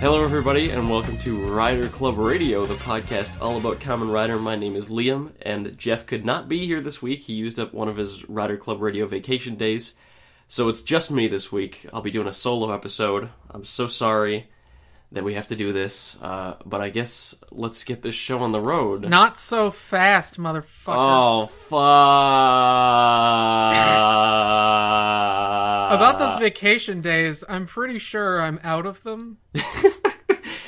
Hello everybody, and welcome to Rider Club Radio, the podcast all about Kamen Rider. My name is Liam, and Jeff could not be here this week. He used up one of his Rider Club Radio vacation days, so it's just me this week. I'll be doing a solo episode. I'm so sorry that we have to do this, but I guess let's get this show on the road. Not so fast, motherfucker. Oh, fuck. About those vacation days, I'm pretty sure I'm out of them.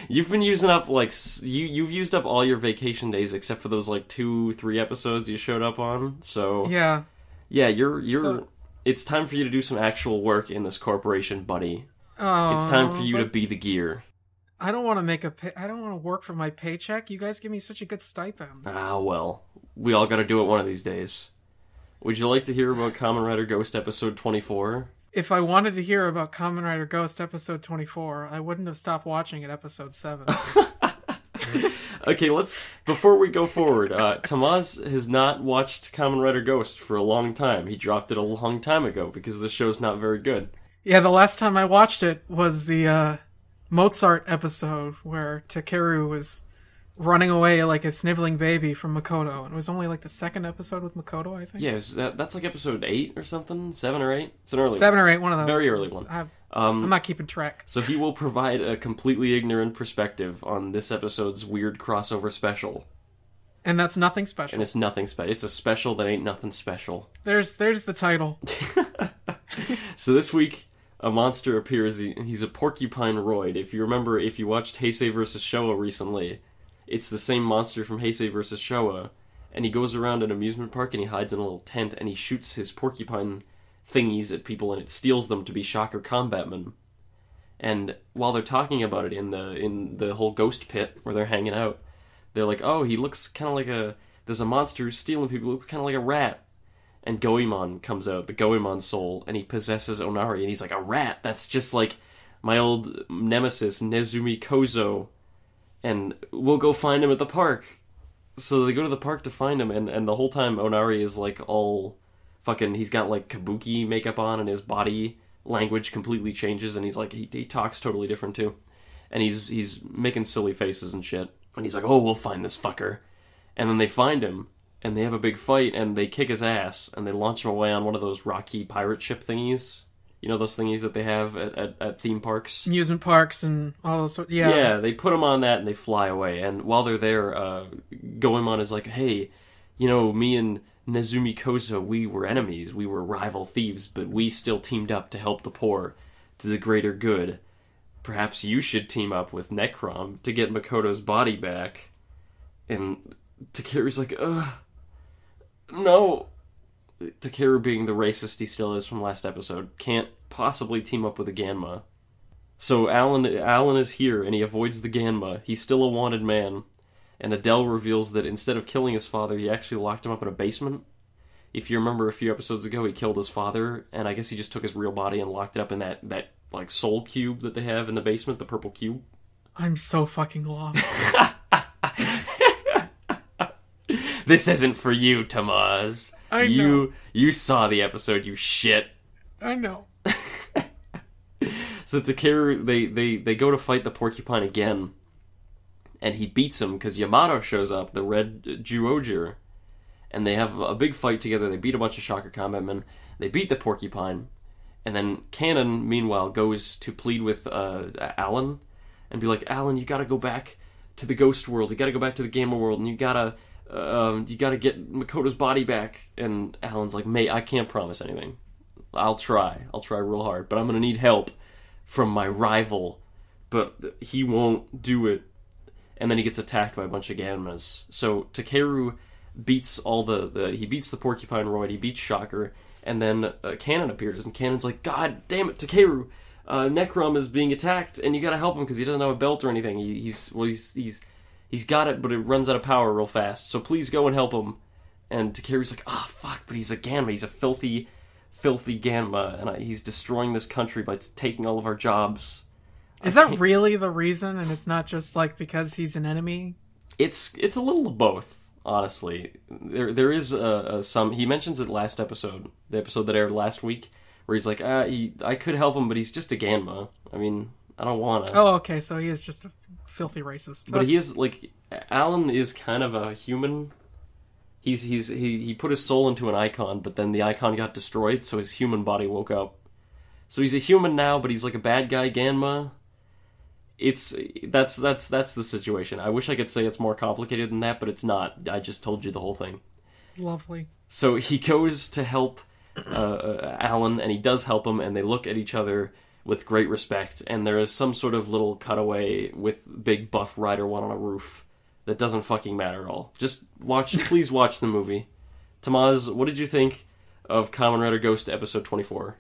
You've been using up, you've used up all your vacation days except for those, 2-3 episodes you showed up on, so... Yeah. Yeah, it's time for you to do some actual work in this corporation, buddy. Oh, it's time for you to be the gear. I don't want to I don't want to work for my paycheck. You guys give me such a good stipend. Ah, well. We all gotta do it one of these days. Would you like to hear about Kamen Rider Ghost episode 24? If I wanted to hear about Kamen Rider Ghost episode 24, I wouldn't have stopped watching at episode 7. Okay, before we go forward, Tomaz has not watched Kamen Rider Ghost for a long time. He dropped it a long time ago because the show's not very good. Yeah, the last time I watched it was the Mozart episode where Takeru was running away like a sniveling baby from Makoto. And it was only the second episode with Makoto, I think. Yeah, that's episode 8 or something? 7 or 8? It's an early 7 or 8, one of those. Very early one. I'm not keeping track. So he will provide a completely ignorant perspective on this episode's weird crossover special. And that's nothing special. And it's nothing special. It's a special that ain't nothing special. There's the title. So this week, a monster appears. He's a porcupine roid. If you watched Heisei vs. Showa recently, it's the same monster from Heisei vs. Showa. And he goes around an amusement park and he hides in a little tent and he shoots his porcupine thingies at people and it steals them to be shocker combatmen. And while they're talking about it in the whole ghost pit where they're hanging out, they're like, oh, he looks kind of like there's a monster who's stealing people, looks kind of like a rat. And Goemon comes out, the Goemon soul, and he possesses Onari, and he's like, a rat? That's just like my old nemesis, Nezumi Kozo. And we'll go find him at the park. So they go to the park to find him, and the whole time Onari is all fucking, he's got kabuki makeup on, and his body language completely changes, and he's he talks totally different too. And he's making silly faces and shit. And he's like, oh, we'll find this fucker. And then they find him, and they have a big fight, and they kick his ass, and they launch him away on one of those rocky pirate ship thingies. You know those thingies that they have at theme parks? Amusement parks and all those sorts. Yeah. Yeah, they put him on that and they fly away. And while they're there, Goemon is like, hey, me and Nezumi Kozo, we were enemies. We were rival thieves, but we still teamed up to help the poor, to the greater good. Perhaps you should team up with Necrom to get Makoto's body back. And Takeru's like, no. Takeru, being the racist he still is from last episode, can't possibly team up with a Ganma. So Alan is here, and he avoids the Ganma. He's still a wanted man. And Adele reveals that instead of killing his father, he actually locked him up in a basement. If you remember a few episodes ago, he killed his father, and I guess he just took his real body and locked it up in that soul cube that they have in the basement, the purple cube. I'm so fucking lost. This isn't for you, Tomaz. I know. You saw the episode, you shit. I know. So Takeru, they go to fight the porcupine again, and he beats him because Yamato shows up, the red Juoger, and they have a big fight together. They beat a bunch of shocker combatmen. They beat the porcupine, and then Kamen, meanwhile, goes to plead with Alan and be like, Alan, you gotta go back to the ghost world. You gotta go back to the Gamma world, and you gotta get Makoto's body back. And Alan's like, mate, I can't promise anything. I'll try real hard, but I'm gonna need help from my rival, but he won't do it. And then he gets attacked by a bunch of Gammas. So Takeru beats he beats the porcupine roid, he beats Shocker, and then Kamen appears, and Kanen's like, God damn it, Takeru, Necrom is being attacked, and you gotta help him because he doesn't have a belt or anything. He's got it, but it runs out of power real fast. So please go and help him. And Takeru's like, fuck, but he's a Ganma. He's a filthy Ganma, and he's destroying this country by taking all of our jobs. Is that really the reason, and it's not just because he's an enemy? It's a little of both, honestly. There is some. He mentions it last episode, the episode that aired last week, where he's like, I could help him, but he's just a Ganma. I mean, I don't wanna. Oh, okay, so he is just a filthy racist. But he is, like, Alan is kind of a human. He put his soul into an icon, but then the icon got destroyed, so his human body woke up. So he's a human now, but he's like a bad guy Ganma. That's the situation. I wish I could say it's more complicated than that, but it's not. I just told you the whole thing. Lovely. So he goes to help Alan, and he does help him, and they look at each other with great respect, and there is some sort of little cutaway with big buff Rider One on a roof that doesn't fucking matter at all. Just please watch the movie. Tomaz, what did you think of Kamen Rider Ghost episode 24?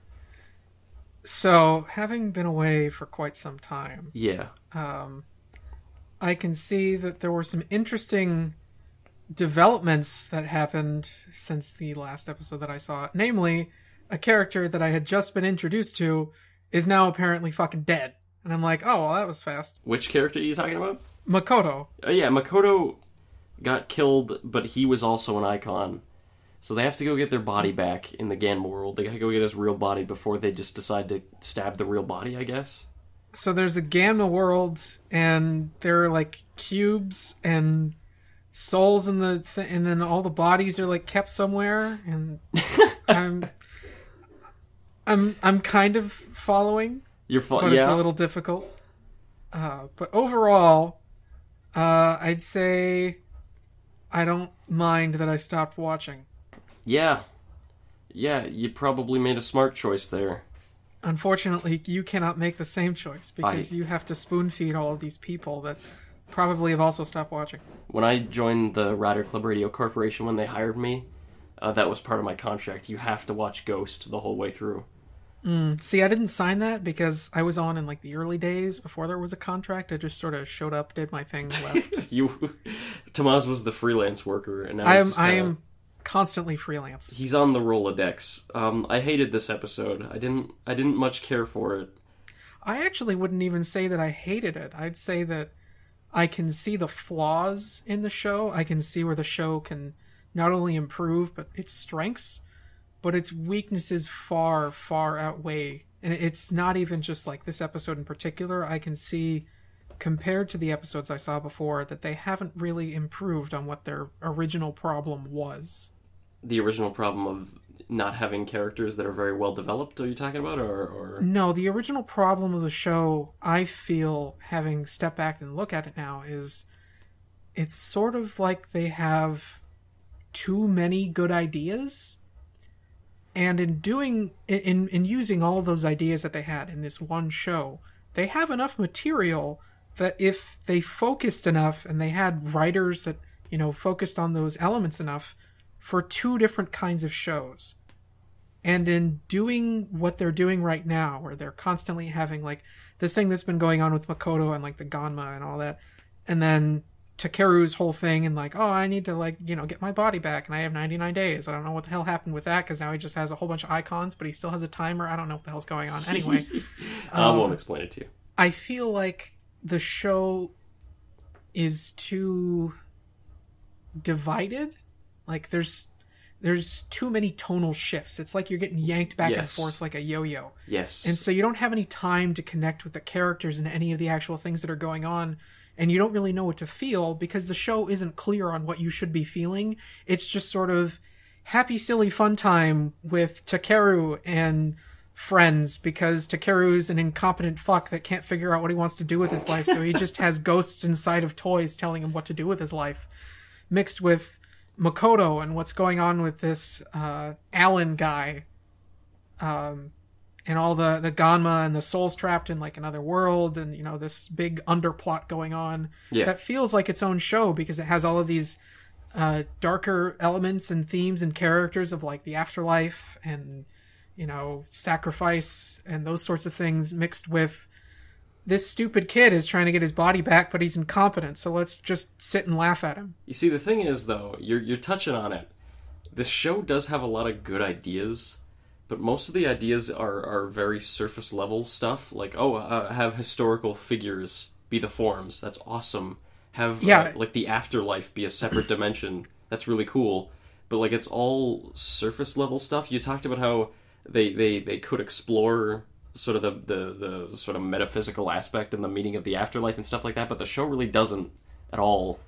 So, having been away for quite some time, Yeah. I can see that there were some interesting developments that happened since the last episode that I saw. Namely, a character that I had just been introduced to is now apparently fucking dead. And I'm like, oh, well, that was fast. Which character are you talking about? Makoto. Yeah, Makoto got killed, but he was also an icon. So they have to go get their body back in the Ganma world. They gotta go get his real body before they just decide to stab the real body, I guess. So there's a Ganma world, and there are, like, cubes and souls in the and then all the bodies are, like, kept somewhere, and I'm kind of following. But it's a little difficult. But overall, I'd say I don't mind that I stopped watching. Yeah, you probably made a smart choice there. Unfortunately, you cannot make the same choice because you have to spoon feed all of these people that probably have also stopped watching. When I joined the Rider Club Radio Corporation when they hired me, that was part of my contract. You have to watch Ghost the whole way through. See, I didn't sign that because I was on in, like, the early days before there was a contract. I just sort of showed up, did my thing, left. Tomaz was the freelance worker, and I am constantly freelance. He's on the Rolodex. I hated this episode. I didn't much care for it. I actually wouldn't even say that I hated it. I'd say that I can see the flaws in the show. I can see where the show can not only improve, but its strengths. But its weaknesses far, far outweigh. And it's not even just like this episode in particular. I can see, compared to the episodes I saw before, that they haven't really improved on what their original problem was. The original problem of not having characters that are very well developed, are you talking about? Or... No, the original problem of the show, I feel, having stepped back and look at it now, is it's sort of like they have too many good ideas. And in using all of those ideas that they had in this one show, they have enough material that if they focused enough and they had writers that, focused on those elements enough for two different kinds of shows. And in doing what they're doing right now, where they're constantly having, like, this thing that's been going on with Makoto and, like, the Ganma and all that, and then Takeru's whole thing and, like, oh, I need to, like, get my body back and I have 99 days. I don't know what the hell happened with that because now he just has a whole bunch of icons, but he still has a timer. I don't know what the hell's going on. Anyway. I won't explain it to you. I feel like the show is too divided. Like, there's too many tonal shifts. It's like you're getting yanked back and forth like a yo-yo. Yes. And so you don't have any time to connect with the characters and any of the actual things that are going on. And you don't really know what to feel because the show isn't clear on what you should be feeling. It's just sort of happy, silly, fun time with Takeru and friends because Takeru's an incompetent fuck that can't figure out what he wants to do with his life. So he just has ghosts inside of toys telling him what to do with his life. Mixed with Makoto and what's going on with this Alan guy. And all the Ganma and the souls trapped in, like, another world and, this big underplot going on. Yeah. That feels like its own show because it has all of these darker elements and themes and characters of, like, the afterlife and, sacrifice and those sorts of things mixed with this stupid kid is trying to get his body back, but he's incompetent, so let's just sit and laugh at him. You see, the thing is, though, you're touching on it. This show does have a lot of good ideas, but most of the ideas are very surface level stuff. Like, have historical figures be the forms. That's awesome. Have like the afterlife be a separate dimension. That's really cool. But, like, it's all surface level stuff. You talked about how they could explore sort of the sort of metaphysical aspect and the meaning of the afterlife and stuff like that, but the show really doesn't at all.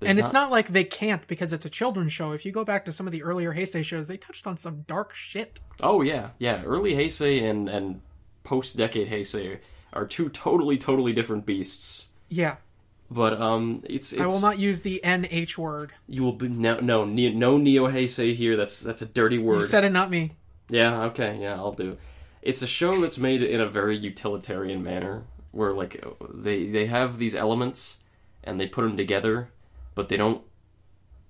And it's not like they can't because it's a children's show. If you go back to some of the earlier Heisei shows, they touched on some dark shit. Oh, yeah. Early Heisei and post-decade Heisei are two totally different beasts. Yeah. But, it's... I will not use the NH word. You will be... No Neo Heisei here. That's a dirty word. You said it, not me. Yeah, okay. Yeah, I'll do. It's a show that's made in a very utilitarian manner, where, like, they have these elements, and they put them together, but they don't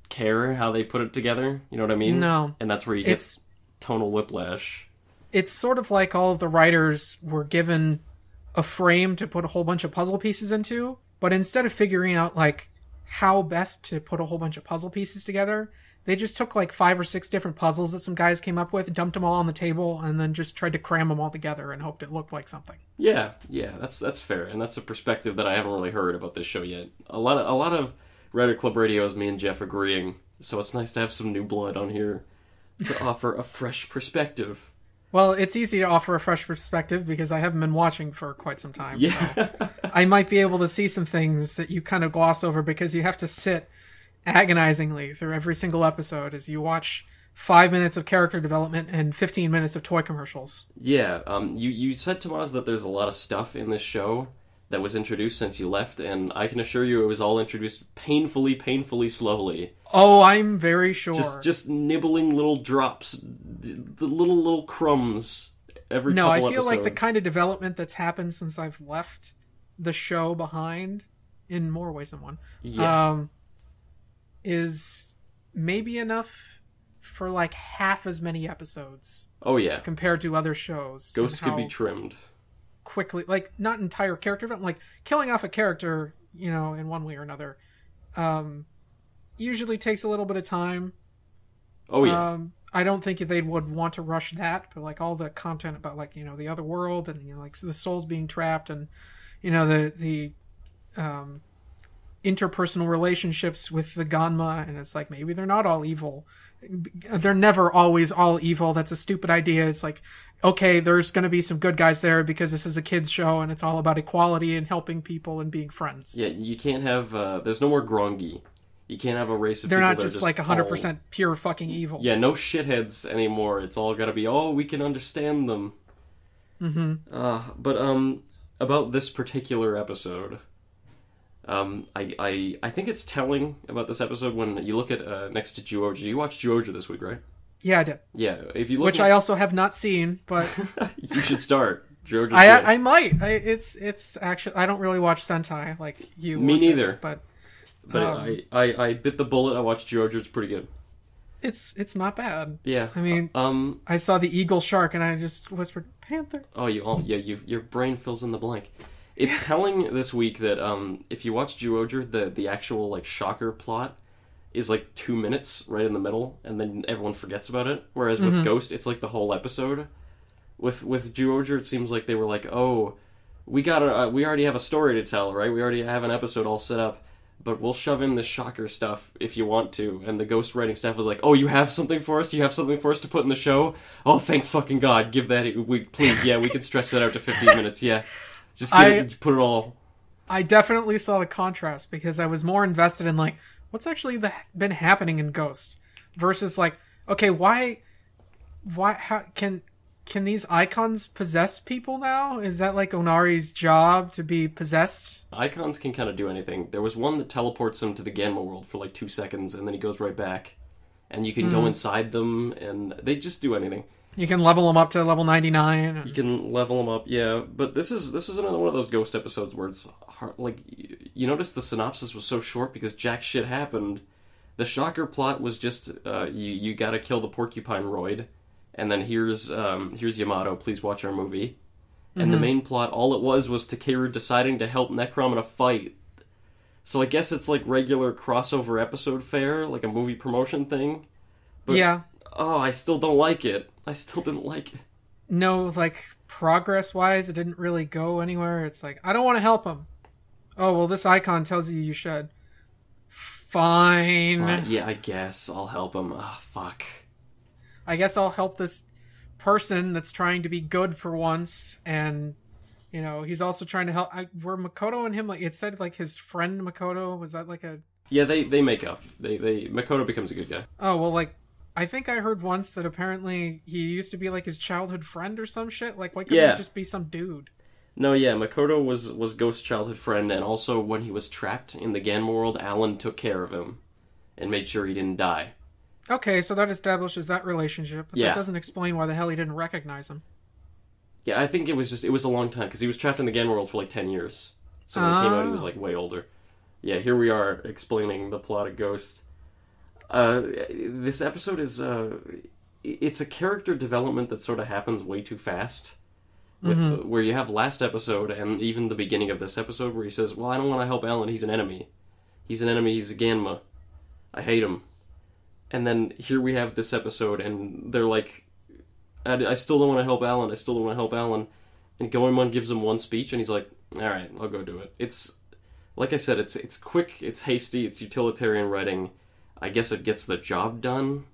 care how they put it together. You know what I mean? No. And that's where you get tonal whiplash. It's sort of like all of the writers were given a frame to put a whole bunch of puzzle pieces into, but instead of figuring out, like, how best to put a whole bunch of puzzle pieces together, they just took, like, 5 or 6 different puzzles that some guys came up with, dumped them all on the table, and then just tried to cram them all together and hoped it looked like something. Yeah, that's fair, and that's a perspective that I haven't really heard about this show yet. A lot of Reddit Club Radio is me and Jeff agreeing, so it's nice to have some new blood on here to offer a fresh perspective. Well, it's easy to offer a fresh perspective because I haven't been watching for quite some time. Yeah. So I might be able to see some things that you kind of gloss over because you have to sit agonizingly through every single episode as you watch 5 minutes of character development and 15 minutes of toy commercials. Yeah, you said, Tomaz, that there's a lot of stuff in this show that was introduced since you left, and I can assure you it was all introduced painfully slowly. Oh, I'm very sure. Just nibbling little drops, the little crumbs every couple episodes. No, I feel like the kind of development that's happened since I've left the show behind, in more ways than one, is maybe enough for like half as many episodes. Oh, yeah. Compared to other shows. Ghost could be trimmed. Quickly, like, not entire character development, like, killing off a character, you know, in one way or another, usually takes a little bit of time. Oh, yeah. I don't think they would want to rush that, but, like, all the content about, like, you know, the other world and, you know, like, the souls being trapped and, you know, the interpersonal relationships with the Ganma, and it's like, maybe they're not all evil. They're never always all evil. That's a stupid idea. It's like, okay, there's going to be some good guys there because this is a kid's show and it's all about equality and helping people and being friends. Yeah, you can't have, there's no more Grongi. You can't have a race of people that are just like 100% pure fucking evil. Yeah, no shitheads anymore. It's all got to be, oh, we can understand them. Mm-hmm. But about this particular episode, I think it's telling about this episode when you look at next to Juoja. You watched Juoja this week, right? Yeah, I did. Yeah, if you look, which I also have not seen, but you should start. Juoja's I might. It's actually, I don't really watch Sentai like you. Me neither. It, but I bit the bullet. I watched Juoja. It's pretty good. It's not bad. Yeah. I mean, I saw the eagle shark and I just whispered panther. Oh, your brain fills in the blank. It's telling this week that if you watch Juoja, the actual like shocker plot is like 2 minutes right in the middle, and then everyone forgets about it. Whereas with Ghost, it's like the whole episode. With Juoja, it seems like they were like, oh, we already have a story to tell, right? We already have an episode all set up, but we'll shove in the shocker stuff if you want to. And the Ghost writing staff was like, oh, you have something for us? You have something for us to put in the show? Oh, thank fucking God, give that, please, yeah, we can stretch that out to 15 minutes, yeah. Just put it all. I definitely saw the contrast because I was more invested in like what's actually been happening in Ghost versus like, okay, how can these icons possess people now? Is that like Onari's job to be possessed? Icons can kind of do anything. There was one that teleports him to the Ganma world for like 2 seconds and then he goes right back. And you can go inside them and they just do anything. You can level them up to level 99. You can level them up, yeah. But this is another one of those Ghost episodes where it's hard, like, you notice the synopsis was so short because jack shit happened. The shocker plot was just you gotta kill the porcupine roid, and then here's Yamato. Please watch our movie. And the main plot, all it was Takeru deciding to help Necrom in a fight. So I guess it's like regular crossover episode fare, like a movie promotion thing. But, yeah. Oh, I still don't like it. I still didn't like it. No, like, progress-wise, it didn't really go anywhere. It's like, I don't want to help him. Oh, well, this icon tells you should. Fine. Yeah, I guess I'll help him. Ah, fuck. I guess I'll help this person that's trying to be good for once, and he's also trying to help. Were Makoto and him like it said like his friend Makoto, was that like a? Yeah, they make up. They Makoto becomes a good guy. Oh well, like I think I heard once that apparently he used to be like his childhood friend or some shit. Like why couldn't he just be some dude? No, yeah, Makoto was Ghost's childhood friend, and also when he was trapped in the Gan world, Alan took care of him and made sure he didn't die. Okay, so that establishes that relationship, but that doesn't explain why the hell he didn't recognize him. Yeah, I think it was a long time, because he was trapped in the Gan world for like 10 years. So when he came out, he was like way older. Yeah, here we are explaining the plot of Ghost. This episode is, it's a character development that sort of happens way too fast. Where you have last episode, and even the beginning of this episode, where he says, well, I don't want to help Alan, he's an enemy. He's an enemy, he's a Ganma. I hate him. And then here we have this episode, and they're like, I still don't want to help Alan, I still don't want to help Alan. And Goemon gives him one speech, and he's like, alright, I'll go do it. It's, like I said, it's quick, it's hasty, it's utilitarian writing. I guess it gets the job done.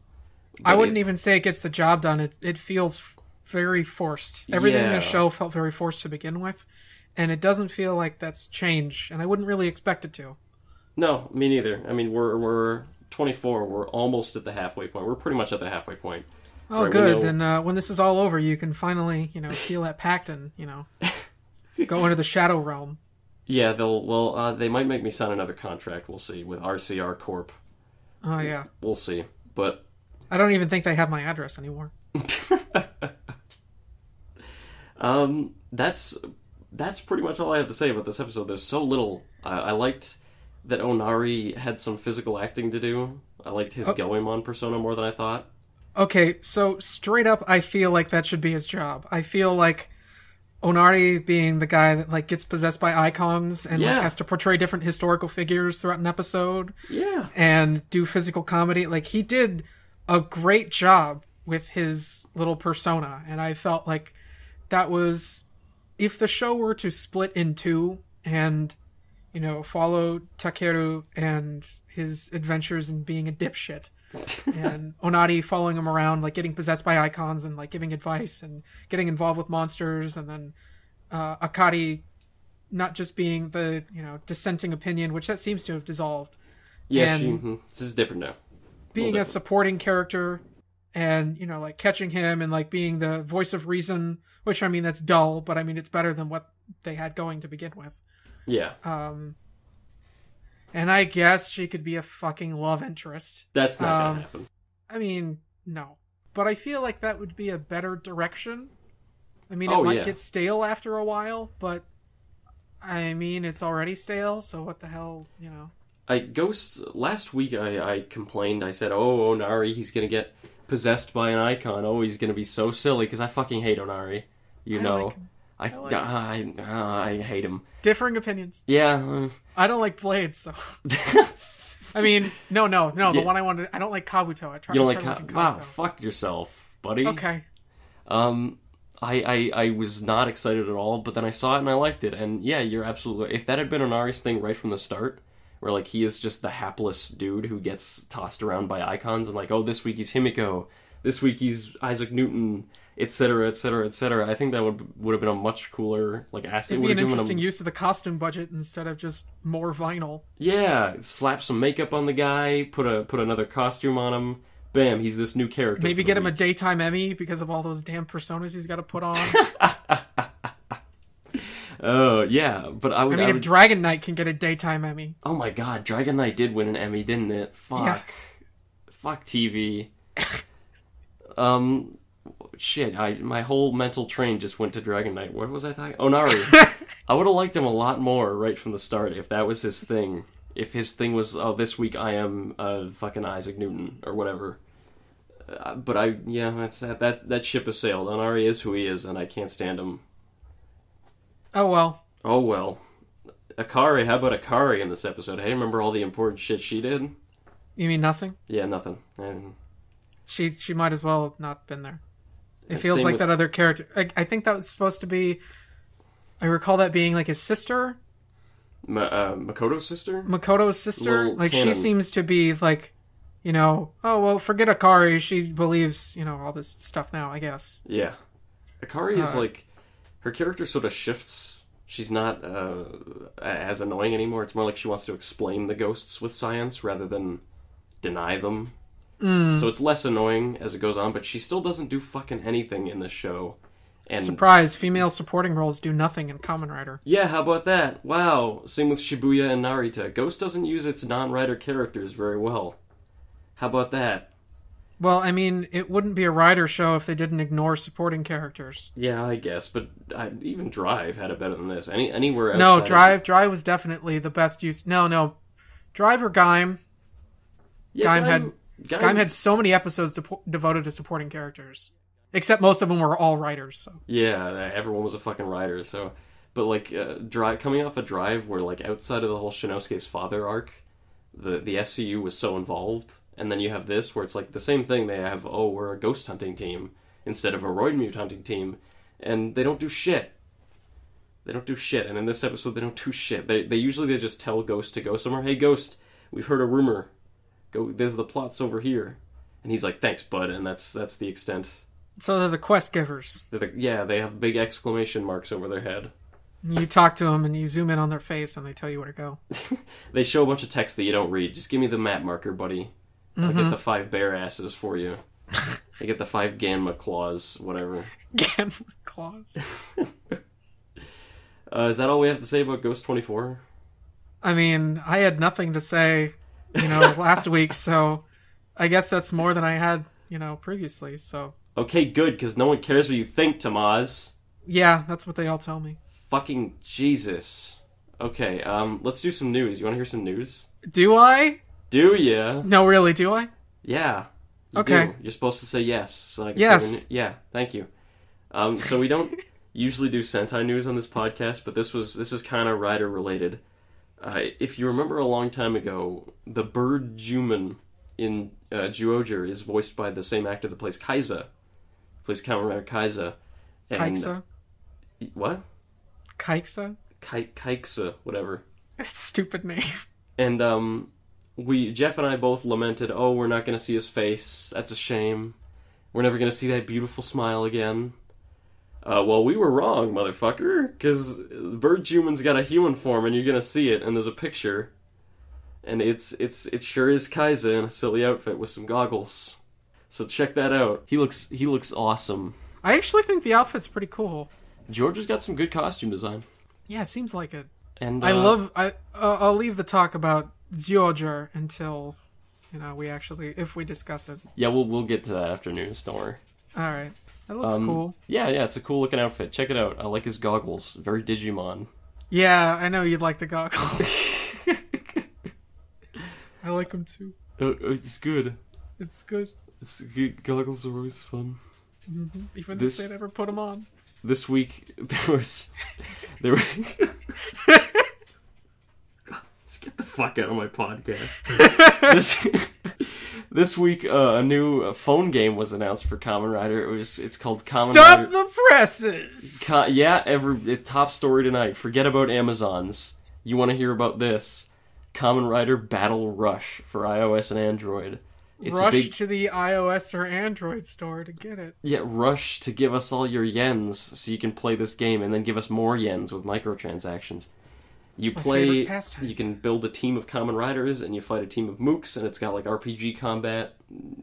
I wouldn't even say it gets the job done, it feels very forced. Everything in the show felt very forced to begin with, and it doesn't feel like that's change, and I wouldn't really expect it to. No, me neither. I mean, we're 24, we're almost at the halfway point. We're pretty much at the halfway point. Oh, right, good. Then when this is all over, you can finally, seal that pact and, go into the Shadow Realm. Yeah, they might make me sign another contract, we'll see, with RCR Corp. Oh, yeah. We'll see, but... I don't even think they have my address anymore. That's pretty much all I have to say about this episode. There's so little. I liked that Onari had some physical acting to do. I liked his Goemon persona more than I thought. Okay, so straight up, I feel like that should be his job. I feel like Onari being the guy that like gets possessed by icons and like, has to portray different historical figures throughout an episode. Yeah. And do physical comedy. Like, he did a great job with his little persona, and I felt like that was, if the show were to split in two and follow Takeru and his adventures in being a dipshit and Onari following him around like getting possessed by icons and like giving advice and getting involved with monsters, and then Akari not just being the dissenting opinion, which that seems to have dissolved. Yeah, this is different now. Being a supporting character and, like catching him and like being the voice of reason, which I mean, that's dull, but I mean, it's better than what they had going to begin with. Yeah. And I guess she could be a fucking love interest. That's not gonna happen. I mean, no. But I feel like that would be a better direction. I mean, it might get stale after a while, but I mean, it's already stale, so what the hell, Ghost, last week I complained, I said, oh, Onari, he's gonna get possessed by an icon. Oh, he's gonna be so silly, because I fucking hate Onari. I hate him. Differing opinions. Yeah. I don't like Blade, so... I mean, no, the one I don't like Kabuto. You don't like Kabuto? Wow, fuck yourself, buddy. Okay. I was not excited at all, but then I saw it and I liked it, and yeah, you're absolutely right. If that had been Onari's thing right from the start, where like he is just the hapless dude who gets tossed around by icons, and like, oh, this week he's Himiko, this week he's Isaac Newton, etc., etc., etc. I think that would have been a much cooler like asset. It'd be an interesting use of the costume budget instead of just more vinyl. Yeah, slap some makeup on the guy, put another costume on him. Bam, he's this new character. Maybe get him a daytime Emmy because of all those damn personas he's got to put on. Oh, yeah, but I would... I mean, if Dragon Knight can get a daytime Emmy. Oh my god, Dragon Knight did win an Emmy, didn't it? Fuck. Yeah. Fuck TV. Shit, my whole mental train just went to Dragon Knight. What was I talking? Onari. I would have liked him a lot more right from the start if that was his thing. If his thing was, oh, this week I am fucking Isaac Newton, or whatever. But that's that ship has sailed. Onari is who he is, and I can't stand him. Oh well. Oh well. Akari, how about Akari in this episode? Hey, remember all the important shit she did? You mean nothing? Yeah, nothing. And she might as well have not been there. It feels like that other character. I think that was supposed to be... I recall that being like his sister. Makoto's sister? Makoto's sister. Little like canon. She seems to be like oh, well, forget Akari. She believes, all this stuff now, I guess. Yeah. Akari is like, her character sort of shifts. She's not as annoying anymore. It's more like she wants to explain the ghosts with science rather than deny them. So it's less annoying as it goes on, but she still doesn't do fucking anything in this show. And surprise, female supporting roles do nothing in Kamen Rider. Yeah, how about that? Wow. Same with Shibuya and Narita. Ghost doesn't use its non-rider characters very well. How about that? Well, I mean, it wouldn't be a Rider show if they didn't ignore supporting characters. Yeah, I guess, but even Drive had it better than this. Anywhere outside... No, Drive was definitely the best use. No. Drive or Gaim. Yeah, Gaim had so many episodes devoted to supporting characters. Except most of them were all writers. So. Yeah, everyone was a fucking writer. So, but like coming off a Drive where like outside of the whole Shinosuke's father arc, the SCU was so involved, and then you have this where it's like the same thing. They have we're a ghost hunting team instead of a Roidmute hunting team, and they don't do shit. They don't do shit, and in this episode they don't do shit. They usually just tell Ghost to go somewhere. Hey Ghost, we've heard a rumor. Go. There's the plots over here, and he's like, thanks, bud, and that's the extent. So they're the quest givers. They have big exclamation marks over their head. You talk to them and you zoom in on their face and they tell you where to go. They show a bunch of text that you don't read. Just give me the map marker, buddy. I'll get the 5 bear asses for you. I get the 5 Ganma claws, whatever. Ganma claws. Is that all we have to say about Ghost 24? I mean, I had nothing to say, last week, so I guess that's more than I had, previously, so... Okay, good, because no one cares what you think, Tomaz. Yeah, that's what they all tell me. Fucking Jesus. Okay, let's do some news. You want to hear some news? Do I? Do ya? No, really, do I? Yeah. Okay. Do. You're supposed to say yes. So I can yes. Say yeah, thank you. So we don't usually do Sentai news on this podcast, but this is kind of Rider related. If you remember a long time ago, the bird Juman in Zyuohger is voiced by the same actor that plays Kaiza. Plays Kamen Rider Kaiza. Kaiza? What? Kaiza? Kaiza, whatever. Stupid name. And Jeff and I both lamented, we're not going to see his face. That's a shame. We're never going to see that beautiful smile again. Well, we were wrong, motherfucker, because Bird Human's got a human form, and you're going to see it, and there's a picture. And it sure is Kaiza in a silly outfit with some goggles. So check that out. He looks awesome. I actually think the outfit's pretty cool. Georgia's got some good costume design. Yeah, it seems like it. And I'll leave the talk about Zyuohger until if we discuss it. Yeah, we'll get to that after news. Don't worry. All right, that looks cool. Yeah, it's a cool looking outfit. Check it out. I like his goggles. Very Digimon. Yeah, I know you'd like the goggles. I like them too. It's good. It's good. Goggles are always fun. Mm-hmm. Even if they never put them on. This week there was. Just get the fuck out of my podcast. This week a new phone game was announced for Kamen Rider. It's called Kamen Rider. Stop the presses. Top story tonight. Forget about Amazons. You want to hear about this? Kamen Rider Battle Rush for iOS and Android. Rush to the iOS or Android store to get it. Yeah, rush to give us all your yens so you can play this game and then give us more yens with microtransactions. You can build a team of Kamen Riders and you fight a team of mooks, and it's got like RPG combat,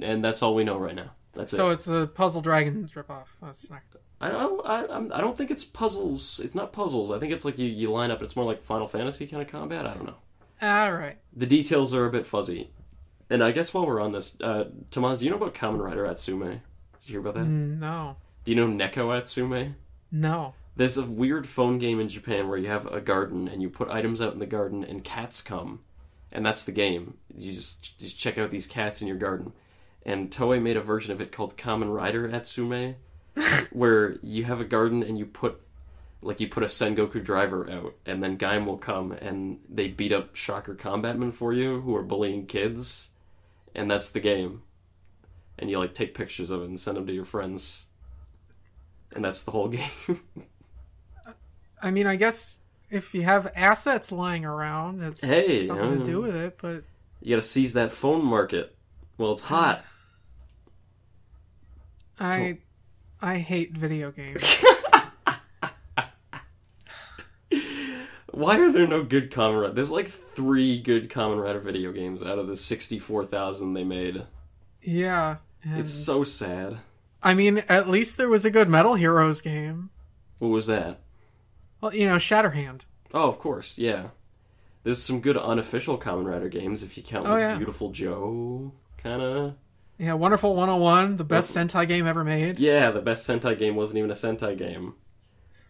and that's all we know right now. That's so it's a Puzzle Dragons ripoff. That's not... I don't think it's puzzles. It's not puzzles. I think it's like you line up. It's more like Final Fantasy kind of combat. I don't know. All right. The details are a bit fuzzy. And I guess while we're on this, Tomaz, do you know about Kamen Rider Atsume? Did you hear about that? No. Do you know Neko Atsume? No. There's a weird phone game in Japan where you have a garden and you put items out in the garden and cats come. And that's the game. You just check out these cats in your garden. And Toei made a version of it called Kamen Rider Atsume, where you have a garden and you put a Sengoku driver out, and then Gaim will come and they beat up shocker combatmen for you who are bullying kids. And that's the game. And you take pictures of it and send them to your friends. And that's the whole game. I mean, I guess if you have assets lying around, it's something to do with it, but... You gotta seize that phone market. Well, it's hot. I hate video games. Why are there no good Kamen Rider? There's like 3 good Kamen Rider video games out of the 64,000 they made. Yeah. It's so sad. I mean, at least there was a good Metal Heroes game. What was that? Well, Shatterhand. Oh, of course, yeah. There's some good unofficial Kamen Rider games if you count Beautiful Joe, kinda. Yeah, Wonderful 101, the best Sentai game ever made. Yeah, the best Sentai game wasn't even a Sentai game.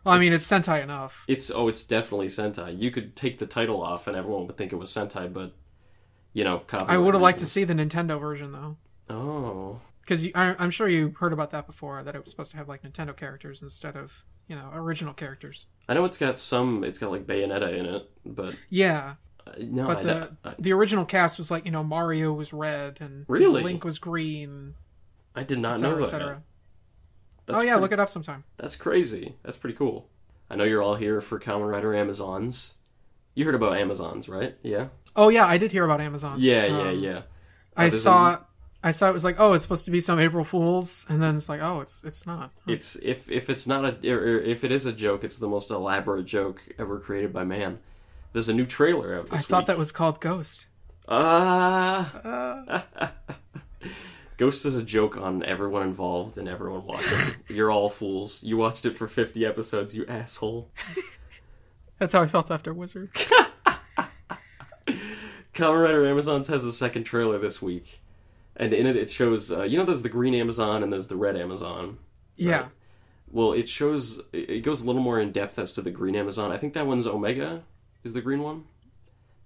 Well, I mean, it's Sentai enough. It's definitely Sentai. You could take the title off and everyone would think it was Sentai, but, copyright I would have liked to reasons. see the Nintendo version, though. Oh. Because I'm sure you heard about that before, that it was supposed to have, like, Nintendo characters instead of, original characters. I know it's got like Bayonetta in it, but... Yeah. No, but the original cast was like, Mario was red and Really? Link was green. I did not know that. Etc. That's look it up sometime. That's crazy. That's pretty cool. I know you're all here for Kamen Rider Amazons. You heard about Amazons, right? Yeah? Oh, yeah, I did hear about Amazons. Yeah. I saw it was like, oh, it's supposed to be some April Fool's, and then it's like, oh, it's not. It's if it's not if it is a joke, it's the most elaborate joke ever created by man. There's a new trailer out this week. I thought that was called Ghost. Ghost is a joke on everyone involved and everyone watching. You're all fools. You watched it for 50 episodes, you asshole. That's how I felt after Wizard. Kamen Rider Amazons has a second trailer this week. And in it shows, there's the green Amazon and there's the red Amazon. Yeah. Right? Well, it goes a little more in depth as to the green Amazon. I think that one's Omega, is the green one.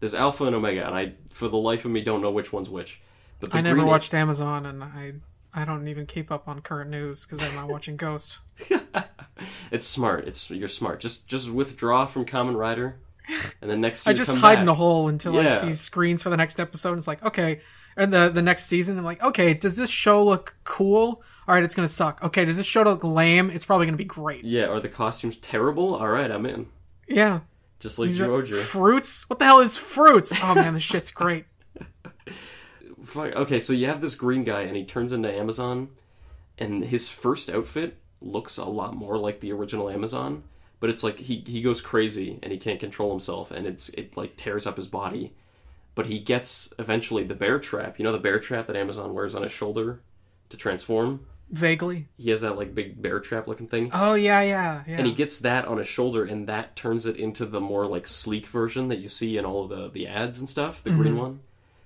There's Alpha and Omega, and I, for the life of me, don't know which one's which. But I never watched Amazon, and I don't even keep up on current news because I'm not watching Ghost. It's smart. You're smart. Just withdraw from Kamen Rider, and then next year I just come hide back. in a hole until I see screens for the next episode. And it's like, okay, and the next season, I'm like, okay, does this show look cool? All right, it's gonna suck. Okay, does this show look lame? It's probably gonna be great. Yeah, are the costumes terrible? All right, I'm in. Yeah, just like Georgia. Fruits? What the hell is fruits? Oh man, this shit's great. Okay, so you have this green guy, and he turns into Amazon, and his first outfit looks a lot more like the original Amazon, but it's like he goes crazy, and he can't control himself, and it like tears up his body. But he gets, eventually, the bear trap. You know the bear trap that Amazon wears on his shoulder to transform? Vaguely. He has that like big bear trap looking thing. Oh, yeah. And he gets that on his shoulder, and that turns it into the more like sleek version that you see in all of the ads and stuff, the green one.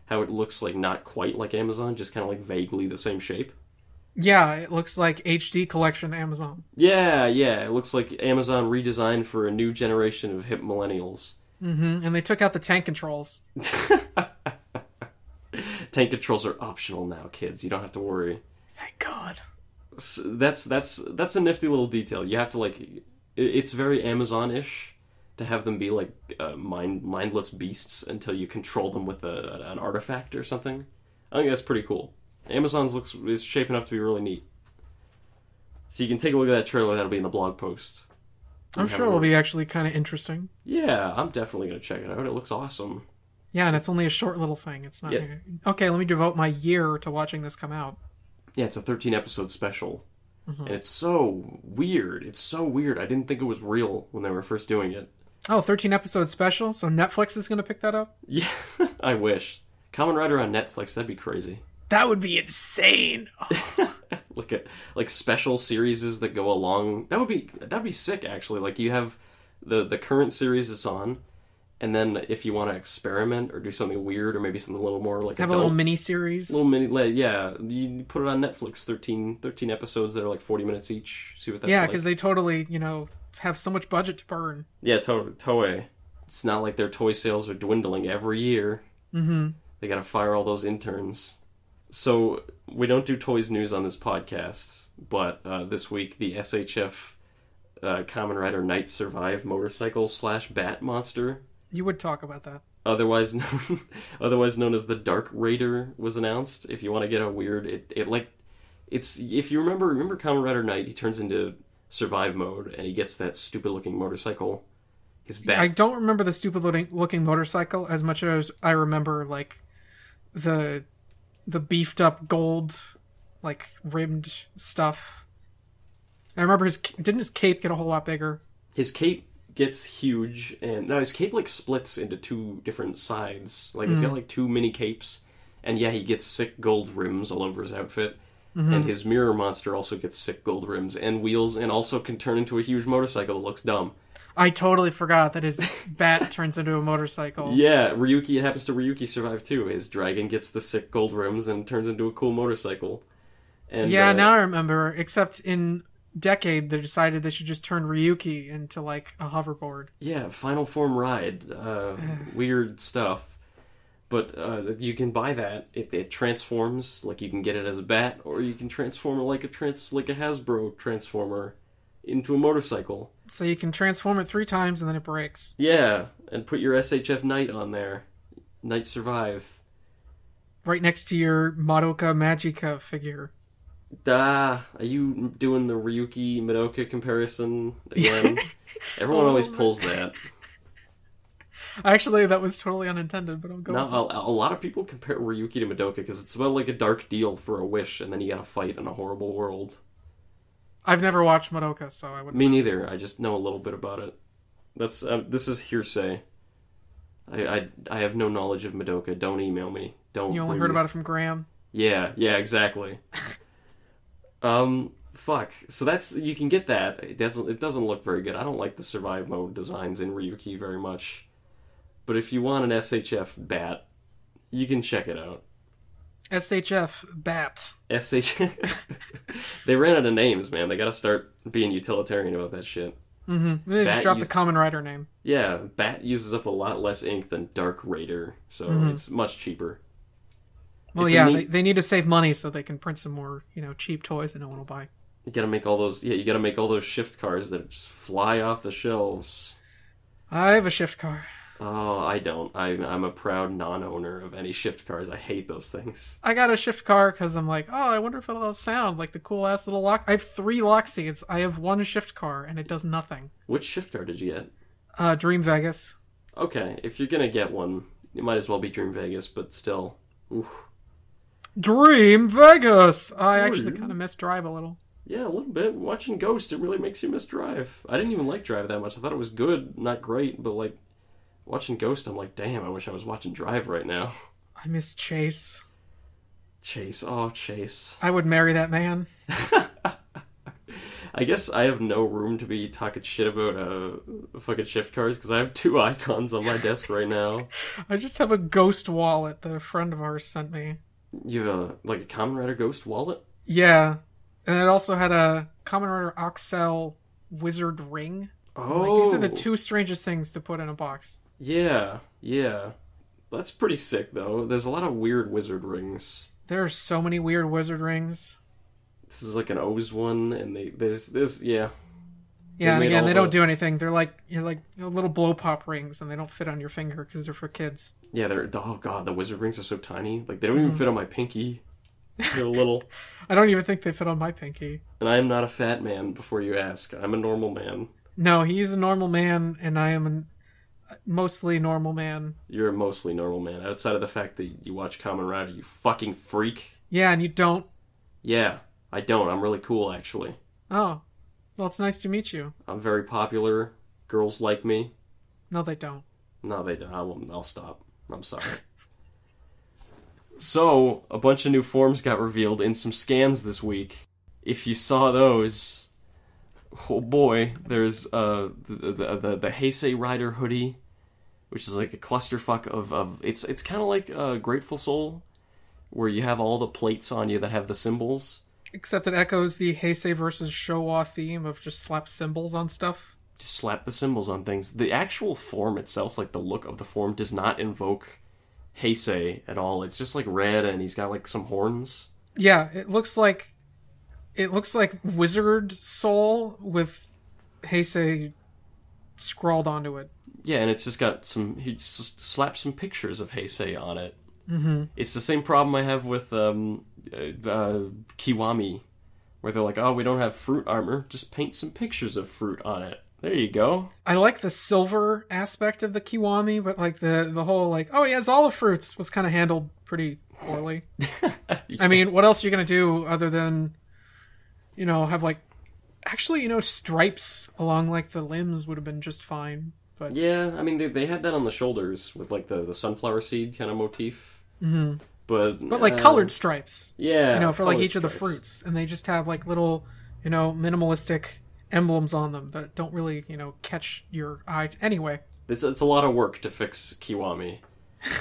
How it looks like not quite like Amazon, just kind of like vaguely the same shape. Yeah, it looks like HD collection Amazon. Yeah, it looks like Amazon redesigned for a new generation of hip millennials. Mm-hmm. And they took out the tank controls. Tank controls are optional now, kids. You don't have to worry. Thank God. So that's a nifty little detail. You have to like, it's very Amazon-ish to have them be like mindless beasts until you control them with an artifact or something. I think that's pretty cool. Amazon's is shaping up to be really neat. So you can take a look at that trailer. That'll be in the blog post. I'm sure it'll be actually kind of interesting. Yeah, I'm definitely going to check it out. It looks awesome. Yeah, and it's only a short little thing. It's not... Yeah. Okay, let me devote my year to watching this come out. Yeah, it's a 13-episode special. Mm-hmm. And it's so weird. It's so weird. I didn't think it was real when they were first doing it. Oh, 13-episode special? So Netflix is going to pick that up? Yeah, I wish. Kamen Rider on Netflix, that'd be crazy. That would be insane. Oh. Look at like special series that go along. That'd be sick actually. Like you have the current series it's on, and then if you want to experiment or do something weird or maybe something a little more like have a little mini series. Yeah, you put it on Netflix. 13 episodes that are like 40 minutes each. See what that's like. Yeah, because they totally have so much budget to burn. Yeah, Toei. It's not like their toy sales are dwindling every year. Mm-hmm. They got to fire all those interns. So, we don't do toys news on this podcast, but this week the SHF Kamen Rider Night Survive motorcycle / bat monster. You would talk about that. Otherwise known as the Dark Raider was announced. If you want to get a weird, it's if you remember Kamen Rider Night, he turns into survive mode and he gets that stupid looking motorcycle. I don't remember the stupid looking motorcycle as much as I remember like the the beefed up gold, like, rimmed stuff. I remember didn't his cape get a whole lot bigger? His cape gets huge, and no, his cape like splits into two different sides. Like he's got like two mini capes, and yeah, he gets sick gold rims all over his outfit. And his mirror monster also gets sick gold rims and wheels, and also can turn into a huge motorcycle that looks dumb. I totally forgot that his bat turns into a motorcycle. Yeah, Ryuki, it happens to Ryuki survive too. His dragon gets the sick gold rims and turns into a cool motorcycle. And yeah, now I remember, except in Decade, they decided they should just turn Ryuki into, like, a hoverboard. Yeah, Final Form Ride. Weird stuff. But you can buy that. It transforms, like you can get it as a bat, or you can transform it like a Hasbro transformer into a motorcycle. So you can transform it 3 times and then it breaks. Yeah, and put your SHF Knight on there. Knight Survive. Right next to your Madoka Magica figure. Are you doing the Ryuki Madoka comparison again? Everyone always pulls that. Actually, that was totally unintended, but I'm going. No, a lot of people compare Ryuki to Madoka because it's about like a dark deal for a wish, and then you gotta fight in a horrible world. I've never watched Madoka, so I wouldn't. Me neither. I just know a little bit about it. That's this is hearsay. I have no knowledge of Madoka. Don't email me. Don't. You only heard about it from Graham. Yeah, exactly. Fuck. So you can get that. It doesn't look very good. I don't like the survive mode designs in Ryuki very much. But if you want an SHF bat, you can check it out. SHF bat. They ran out of names, man. They gotta start being utilitarian about that shit. Mm-hmm. They just dropped the Kamen Rider name. Yeah, bat uses up a lot less ink than Dark Raider, so it's much cheaper. Well, yeah, they need to save money so they can print some more, cheap toys that no one will buy. You gotta make all those. Yeah, you gotta make all those shift cars that just fly off the shelves. I have a shift car. Oh, I don't. I'm a proud non-owner of any shift cars. I hate those things. I got a shift car because I'm like, I wonder if it'll sound like the cool-ass little lock. I have 3 lock seats. I have 1 shift car, and it does nothing. Which shift car did you get? Dream Vegas. Okay, if you're gonna get one, it might as well be Dream Vegas, but still. Oof. Dream Vegas! I actually kind of miss Drive a little. Yeah, a little bit. Watching Ghost, it really makes you miss Drive. I didn't even like Drive that much. I thought it was good, not great, but like, watching Ghost, I'm like, damn, I wish I was watching Drive right now. I miss Chase. Chase. I would marry that man. I guess I have no room to be talking shit about fucking shift cars because I have 2 icons on my desk right now. I just have a Ghost wallet that a friend of ours sent me. You have a Kamen Rider Ghost wallet? Yeah. And it also had a Kamen Rider Oxel Wizard ring. Oh. These are the 2 strangest things to put in a box. Yeah. That's pretty sick, though. There's a lot of weird wizard rings. There are so many weird wizard rings. This is like an O's one, and there's yeah. Yeah, and again, they don't do anything. They're like little blow pop rings, and they don't fit on your finger because they're for kids. Yeah, oh god, the wizard rings are so tiny. Like they don't even fit on my pinky. They're little. I don't even think they fit on my pinky. And I am not a fat man. Before you ask, I'm a normal man. No, he's a normal man, and I am a mostly normal man. You're a mostly normal man, outside of the fact that you watch Kamen Rider, you fucking freak. Yeah, and you don't. Yeah, I don't. I'm really cool, actually. Oh. Well, it's nice to meet you. I'm very popular. Girls like me. No, they don't. No, they don't. I'll stop. I'm sorry. So, a bunch of new forms got revealed in some scans this week. If you saw those, oh boy, there's the Heisei Rider hoodie, which is like a clusterfuck of it's kind of like a Grateful Soul, where you have all the plates on you that have the symbols. Except it echoes the Heisei versus Showa theme of just slap symbols on stuff. Just slap the symbols on things. The actual form itself, like the look of the form, does not invoke Heisei at all. It's just like red, and he's got like some horns. Yeah, it looks like Wizard Soul with Heisei scrawled onto it. Yeah, and it's just got he just slapped some pictures of Heisei on it. Mm-hmm. It's the same problem I have with Kiwami, where they're like, oh, we don't have fruit armor, just paint some pictures of fruit on it. There you go. I like the silver aspect of the Kiwami, but like the whole like, oh, he has all the fruits was kind of handled pretty poorly. Yeah. I mean, what else are you going to do other than, have like, actually, stripes along like the limbs would have been just fine. But Yeah, I mean, they had that on the shoulders with like the sunflower seed kind of motif. Mhm. But like colored stripes. Yeah. For like colored each of the stripes. fruits. And they just have like little, minimalistic emblems on them that don't really, catch your eye. Anyway. It's a lot of work to fix Kiwami.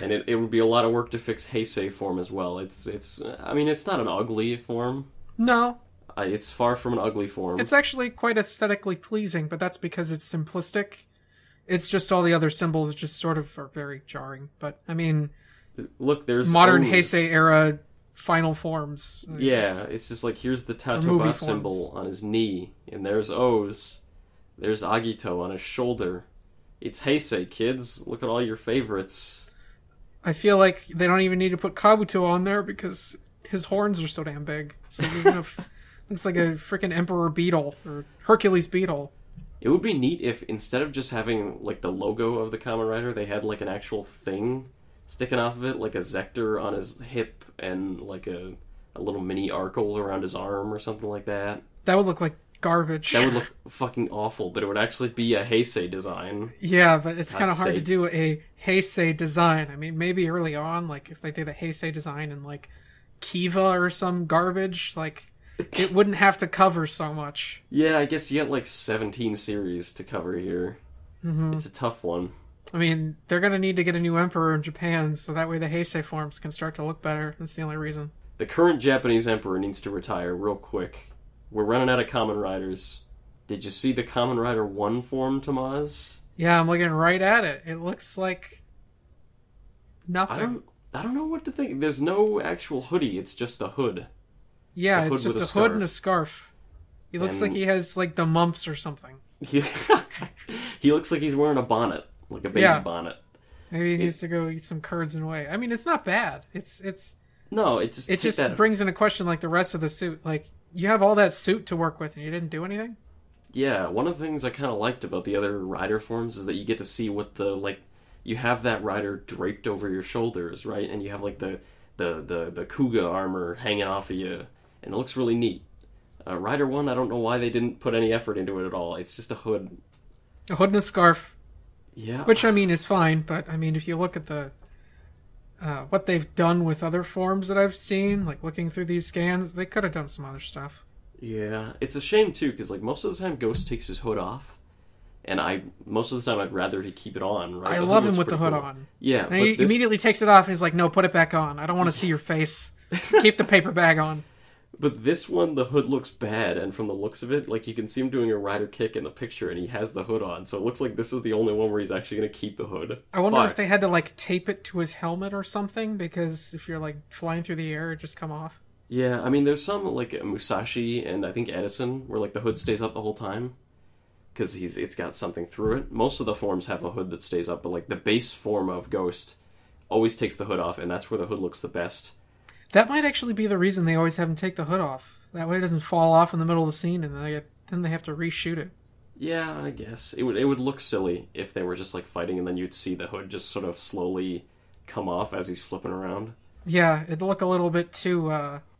And it would be a lot of work to fix Heisei form as well. It's not an ugly form. No. It's far from an ugly form. It's actually quite aesthetically pleasing, but that's because it's simplistic. It's just all the other symbols just sort of are very jarring. But, I mean, look, there's modern O's. Heisei era final forms. Yeah, it's just like, here's the movie Tatoba forms. symbol on his knee, and there's O's. There's Agito on his shoulder. It's Heisei, kids. Look at all your favorites. I feel like they don't even need to put Kabuto on there because his horns are so damn big. It's like looks like a freaking emperor beetle or Hercules beetle. It would be neat if instead of just having like the logo of the Kamen Rider, they had like an actual thing sticking off of it, like a Zector on his hip and like a little mini Arkle around his arm or something like that. That would look like garbage. That would look fucking awful, but it would actually be a Heisei design. Yeah, but it's kind of hard Heisei. to do a Heisei design. I mean, maybe early on, like if they did a Heisei design in like Kiva or some garbage, like it wouldn't have to cover so much. Yeah, I guess you got like 17 series to cover here. Mm-hmm. It's a tough one. I mean, they're going to need to get a new emperor in Japan, so that way the Heisei forms can start to look better. That's the only reason. The current Japanese emperor needs to retire real quick. We're running out of Kamen Riders. Did you see the Kamen Rider 1 form, Tomaz? Yeah, I'm looking right at it. It looks like nothing. I don't know what to think. There's no actual hoodie. It's just a hood. Yeah, It's a it's hood just with a a hood and a scarf. He looks like he has like the mumps or something. He looks like he's wearing a bonnet, like a baby bonnet. Maybe he needs to go eat some curds and whey. I mean, it's not bad. No, it just brings into question like the rest of the suit. Like you have all that suit to work with, and you didn't do anything. Yeah, one of the things I kind of liked about the other rider forms is that you get to see what you have that rider draped over your shoulders, right? And you have like the Kuga armor hanging off of you, and it looks really neat. Rider 1, I don't know why they didn't put any effort into it at all. It's just a hood. A hood and a scarf. Yeah. Which, I mean, is fine, but, I mean, if you look at the what they've done with other forms that I've seen, like looking through these scans, they could have done some other stuff. Yeah. It's a shame, too, because like most of the time Ghost takes his hood off, and most of the time I'd rather he keep it on, right? I love him with the hood on. Yeah. And he immediately takes it off and he's like, no, put it back on. I don't want to see your face. Keep the paper bag on. But this one, the hood looks bad, and from the looks of it, like you can see him doing a rider kick in the picture, and he has the hood on, so it looks like this is the only one where he's actually going to keep the hood. I wonder if they had to like tape it to his helmet or something, because if you're like flying through the air, it just come off. Yeah, I mean, there's some like Musashi and I think Edison where like the hood stays up the whole time because it's got something through it. Most of the forms have a hood that stays up, but like the base form of Ghost always takes the hood off, and that's where the hood looks the best. That might actually be the reason they always have him take the hood off. That way it doesn't fall off in the middle of the scene, and then they have to reshoot it. Yeah, I guess it would look silly if they were just like fighting, and then you'd see the hood just sort of slowly come off as he's flipping around. Yeah, it'd look a little bit too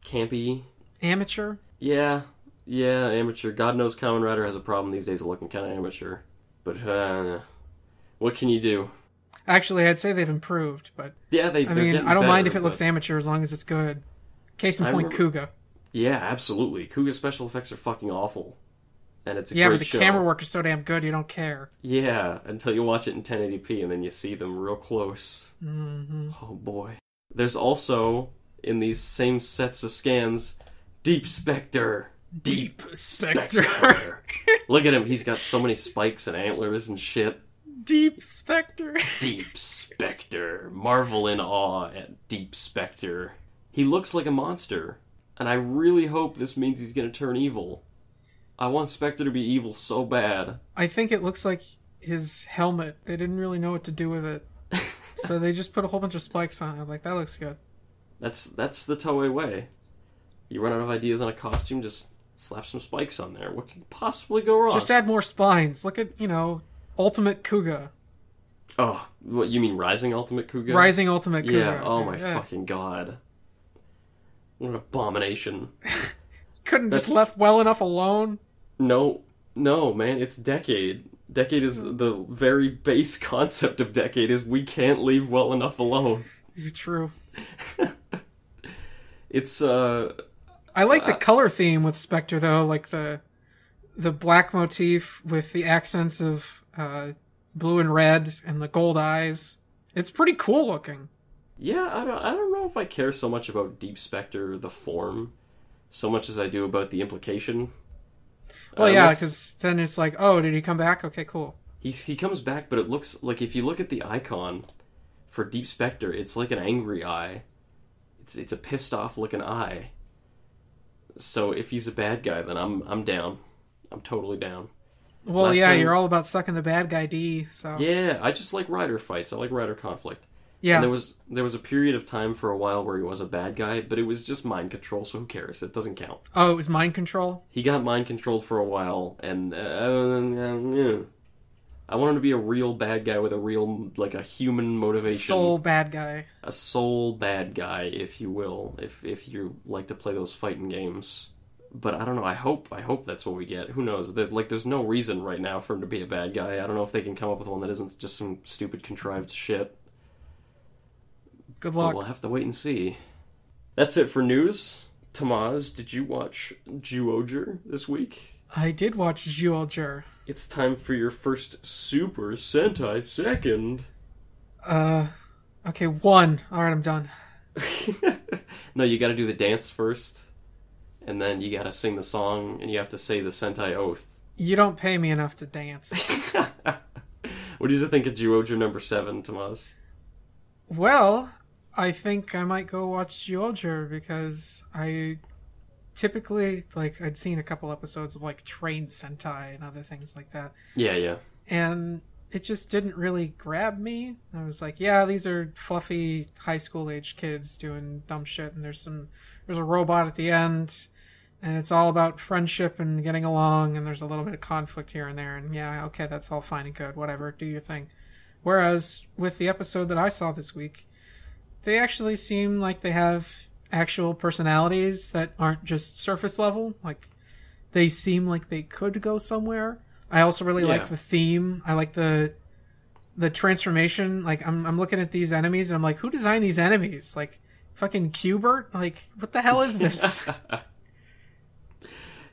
campy, amateur. Yeah, amateur. God knows Kamen Rider has a problem these days of looking kind of amateur. But what can you do? Actually, I'd say they've improved, but yeah, I mean, I don't mind if it looks amateur as long as it's good. Case in point, Kuga. Yeah, absolutely. Kuga's special effects are fucking awful, and it's a great great but show. The camera work is so damn good, you don't care. Yeah, until you watch it in 1080p, and then you see them real close. Mm-hmm. Oh boy. There's also in these same sets of scans, Deep Spectre. Deep Spectre. Look at him. He's got so many spikes and antlers and shit. Deep Spectre. Deep Spectre. Marvel in awe at Deep Spectre. He looks like a monster, and I really hope this means he's going to turn evil. I want Spectre to be evil so bad. I think it looks like his helmet. They didn't really know what to do with it. So they just put a whole bunch of spikes on it. Like, that looks good. That's the Toei way. You run out of ideas on a costume, just slap some spikes on there. What could possibly go wrong? Just add more spines. Look at, Ultimate Kuga. Oh, what, you mean Rising Ultimate Kuga? Rising Ultimate Kuga. Yeah, oh my fucking god. What an abomination. Couldn't just left well enough alone? No, man, it's Decade. Decade is the very base concept of Decade is we can't leave well enough alone. True. It's, I like the color theme with Spectre, though, like the black motif with the accents of blue and red and the gold eyes. It's pretty cool looking. Yeah, I don't know if I care so much about Deep Spectre, the form, so much as I do about the implication. Well, yeah, because then it's like, oh, did he come back? Okay, cool. He comes back, but it looks like if you look at the icon for Deep Spectre, it's like an angry eye. It's a pissed off looking eye. So if he's a bad guy, then I'm down. I'm totally down. Well, you're all about sucking the bad guy D. So yeah, I just like rider fights. I like rider conflict. Yeah, and there was a period of time for a while where he was a bad guy, but it was just mind control. So who cares? It doesn't count. Oh, it was mind control. He got mind controlled for a while, and I want him to be a real bad guy with a real, like, a human motivation. Soul bad guy. A soul bad guy, if you will, if you like to play those fighting games. But I don't know, I hope that's what we get. Who knows? There's no reason right now for him to be a bad guy. I don't know if they can come up with one that isn't just some stupid contrived shit. Good luck. But we'll have to wait and see. That's it for news. Tomaz, did you watch Zyuohger this week? I did watch Zyuohger. It's time for your first Super Sentai second. Okay, one. Alright, I'm done. No, you gotta do the dance first, and then you gotta sing the song, and you have to say the Sentai oath. You don't pay me enough to dance. What do you think of Zyuohger number 7, Tomaz? Well, I think I might go watch Zyuohger because I typically, like, I'd seen a couple episodes of, like, trained Sentai and other things like that. Yeah. And it just didn't really grab me. I was like, yeah, these are fluffy high school age kids doing dumb shit, and there's a robot at the end, and it's all about friendship and getting along, and there's a little bit of conflict here and there, and yeah, okay, that's all fine and good, whatever, do your thing. Whereas with the episode that I saw this week, they actually seem like they have actual personalities that aren't just surface level. Like, they seem like they could go somewhere. I also really like the theme. I like the transformation. Like, I'm looking at these enemies and I'm like, who designed these enemies? Like, fucking Qbert? Like, what the hell is this?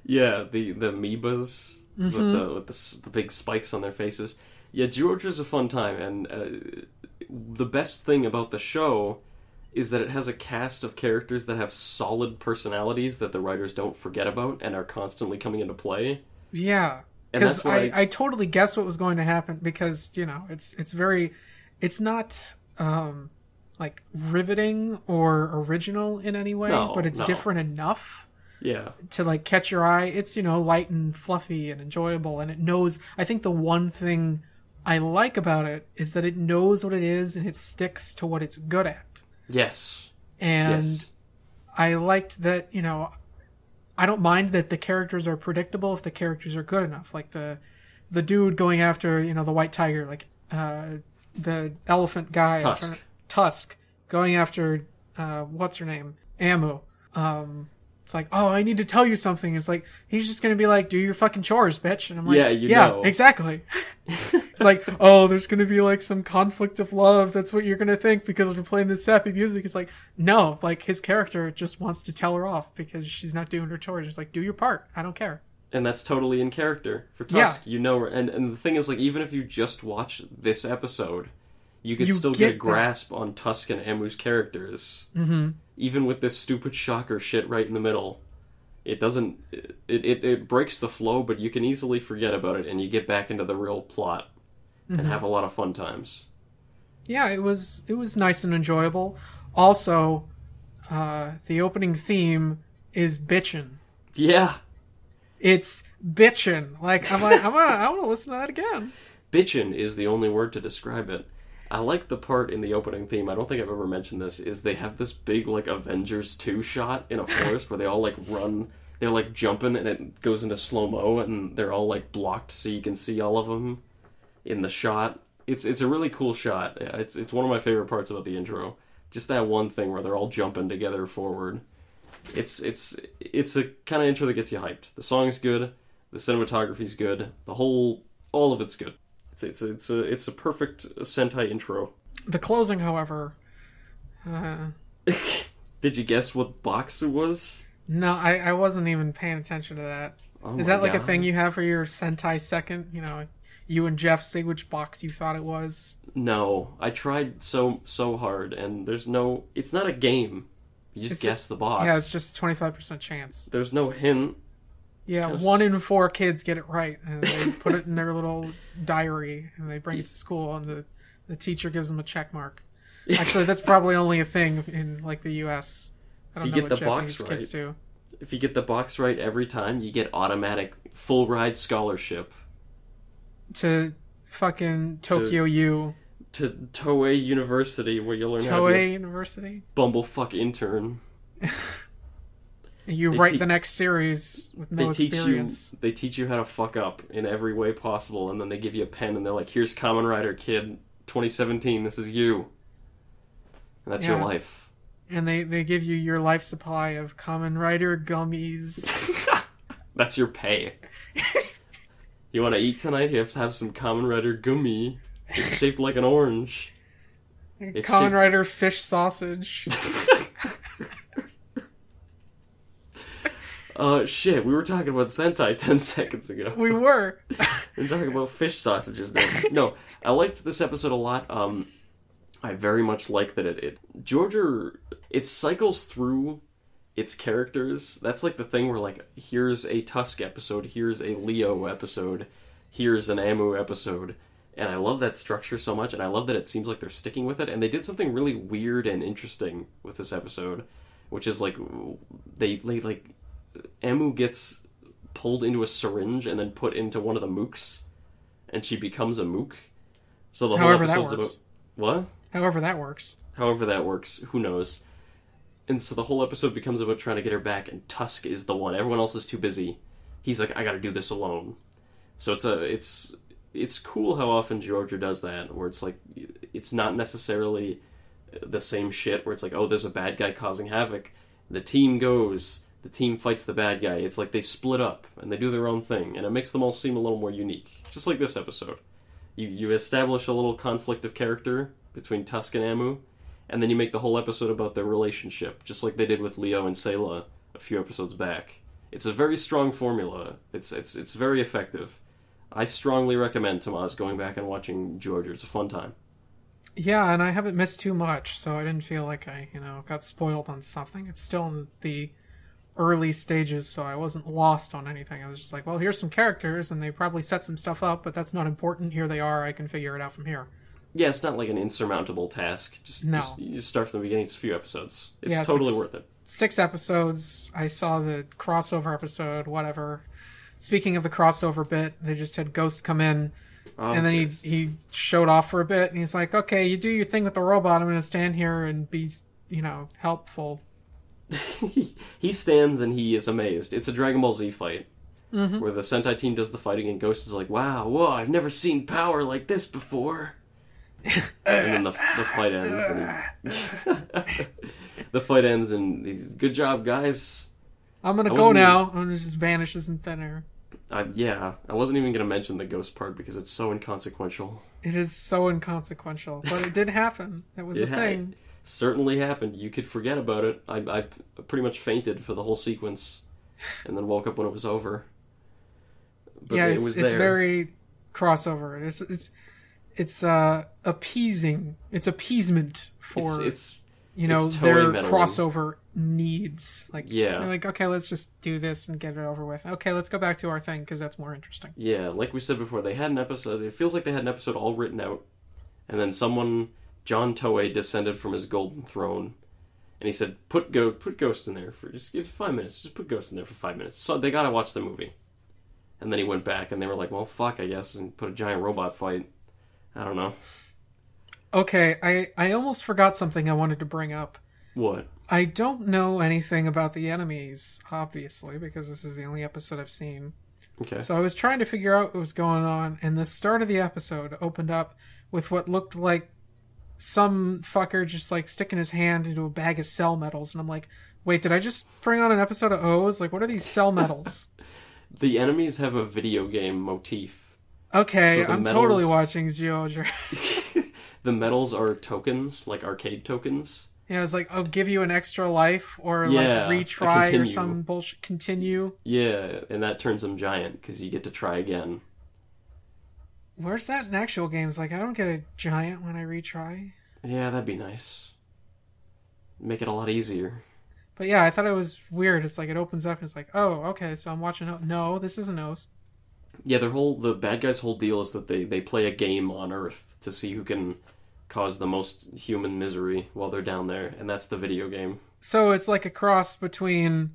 Yeah, the amoebas with the big spikes on their faces. Yeah, Zyuohger's a fun time, and the best thing about the show is that it has a cast of characters that have solid personalities that the writers don't forget about and are constantly coming into play. Yeah, because I totally guessed what was going to happen because, you know, it's not like riveting or original in any way, but it's different enough. Yeah. To, like, catch your eye. It's, you know, light and fluffy and enjoyable, and it knows. I think the one thing I like about it is that it knows what it is and it sticks to what it's good at. Yes. And I liked that, you know, I don't mind that the characters are predictable if the characters are good enough. Like the dude going after, you know, the white tiger, like the elephant guy, Tusk, going after what's her name, Amu. It's like, oh, I need to tell you something. It's like, he's just going to be like, do your fucking chores, bitch. And I'm like, yeah, exactly. It's like, oh, there's going to be like some conflict of love. That's what you're going to think because we're playing this sappy music. It's like, no, like his character just wants to tell her off because she's not doing her chores. It's like, do your part. I don't care. And that's totally in character for Tusk. Yeah. You know, and the thing is, like, even if you just watch this episode, you could still get a grasp on Tusk and Amu's characters. Mm-hmm. Even with this stupid shocker shit right in the middle. It doesn't... It breaks the flow, but you can easily forget about it, and you get back into the real plot. Mm-hmm. And have a lot of fun times. Yeah, it was nice and enjoyable. Also, the opening theme is bitchin'. Yeah. It's bitchin'. Like, I want to listen to that again. Bitchin' is the only word to describe it. I like the part in the opening theme, I don't think I've ever mentioned this, is they have this big, like, Avengers 2 shot in a forest where they all, like, run, they're, like, jumping, and it goes into slow-mo, and they're all, like, blocked so you can see all of them in the shot. It's a really cool shot. It's one of my favorite parts about the intro. Just that one thing where they're all jumping together forward. It's a kind of intro that gets you hyped. The song's good, the cinematography's good, all of it's good. It's a perfect Sentai intro. The closing, however, Did you guess what box it was? No, I wasn't even paying attention to that. Oh Is that my like a God. thing you have for your Sentai second? You know, you and Jeff say which box you thought it was. No, I tried so hard, and it's not a game. You just guess the box. Yeah, it's just a 25% chance. There's no hint. Yeah, Just- 1 in 4 kids get it right, and they put it in their little diary, and they bring it to school, and the teacher gives them a check mark. Actually, that's probably only a thing in, like, the U.S. I don't If know you what get the Japanese box kids do. If you get the box right every time, you get automatic full ride scholarship To fucking Tokyo U. to Toei University, where you learn how to be Toei a University. bumblefuck intern. You They write te- the next series with no experience. They teach you how to fuck up in every way possible, and then they give you a pen, and they're like, "Here's Kamen Rider Kid, 2017. This is you, and that's your Yeah. life." And they give you your life supply of Kamen Rider gummies. That's your pay. You want to eat tonight? You have to have some Kamen Rider gummy. It's shaped like an orange. It's Kamen shaped- Rider fish sausage. Shit, we were talking about Sentai 10 seconds ago. We were. We're talking about fish sausages now. No, I liked this episode a lot. I very much like that it cycles through its characters. That's like the thing where, like, here's a Tusk episode, here's a Leo episode, here's an Amu episode. And I love that structure so much, and I love that it seems like they're sticking with it. And they did something really weird and interesting with this episode, which is like they like Amu gets pulled into a syringe and then put into one of the mooks, and she becomes a mook. So the However whole that episode's works. about what? However that works. However that works, who knows? And so the whole episode becomes about trying to get her back, and Tusk is the one. Everyone else is too busy. He's like, I got to do this alone. So it's cool how often Georgia does that, where it's like, it's not necessarily the same shit, where it's like, oh, there's a bad guy causing havoc. The team fights the bad guy. It's like they split up, and they do their own thing, and it makes them all seem a little more unique. Just like this episode. You establish a little conflict of character between Tusk and Amu, and then you make the whole episode about their relationship, just like they did with Leo and Sayla a few episodes back. It's a very strong formula. It's very effective. I strongly recommend Tomaz going back and watching Georgia. It's a fun time. Yeah, and I haven't missed too much, so I didn't feel like I, got spoiled on something. It's still in the early stages, so I wasn't lost on anything. I was just like, well, here's some characters, and they probably set some stuff up, but that's not important. Here they are. I can figure it out from here. Yeah, it's not like an insurmountable task. You just start from the beginning. It's a few episodes. It's totally worth it. 6 episodes. I saw the crossover episode, whatever. Speaking of the crossover bit, they just had Ghost come in, and then he showed off for a bit, and he's like, okay, you do your thing with the robot. I'm going to stand here and be, helpful. He stands and he is amazed. It's a Dragon Ball Z fight, where the Sentai team does the fighting, and Ghost is like, wow, whoa, I've never seen power like this before. And then the fight ends, and the fight ends, and he's, good job, guys. I'm going to go now, and it just vanishes in thin air. I wasn't even going to mention the Ghost part because it's so inconsequential. It is so inconsequential, but it did happen. That was a thing. Certainly happened. You could forget about it. I pretty much fainted for the whole sequence, and then woke up when it was over. But yeah, it was there. It's very crossover. It's appeasing. It's appeasement for it's their Toei meddling. crossover needs. Like, yeah, they're like, okay, let's just do this and get it over with. Okay, let's go back to our thing because that's more interesting. Yeah, like we said before, they had an episode. It feels like they had an episode all written out, and then John Toei, descended from his golden throne, and he said, "Put Ghost in there for just give 5 minutes. Just put Ghost in there for 5 minutes." So they gotta watch the movie. And then he went back, and they were like, "Well, fuck, I guess," and put a giant robot fight. I don't know. Okay, I almost forgot something I wanted to bring up. What? I don't know anything about the enemies, obviously, because this is the only episode I've seen. Okay. So I was trying to figure out what was going on, and the start of the episode opened up with what looked like some fucker just like sticking his hand into a bag of cell metals, and I'm like, Wait, did I just bring on an episode of O's? Like, what are these cell medals? The enemies have a video game motif. Okay, So I'm totally watching Zyuohger. The medals are tokens, like arcade tokens. Yeah, it's like, I'll give you an extra life, or Yeah, like retry, or continue. some bullshit. Continue. Yeah, and that turns them giant, because you get to try again. Where's that in actual games? Like, I don't get a giant when I retry. Yeah, that'd be nice. Make it a lot easier. But yeah, I thought it was weird. It's like, it opens up and it's like, oh, okay, so I'm watching... No, this isn't O's. Yeah, the bad guys' whole deal is that they play a game on Earth to see who can cause the most human misery while they're down there, and that's the video game. So it's like a cross between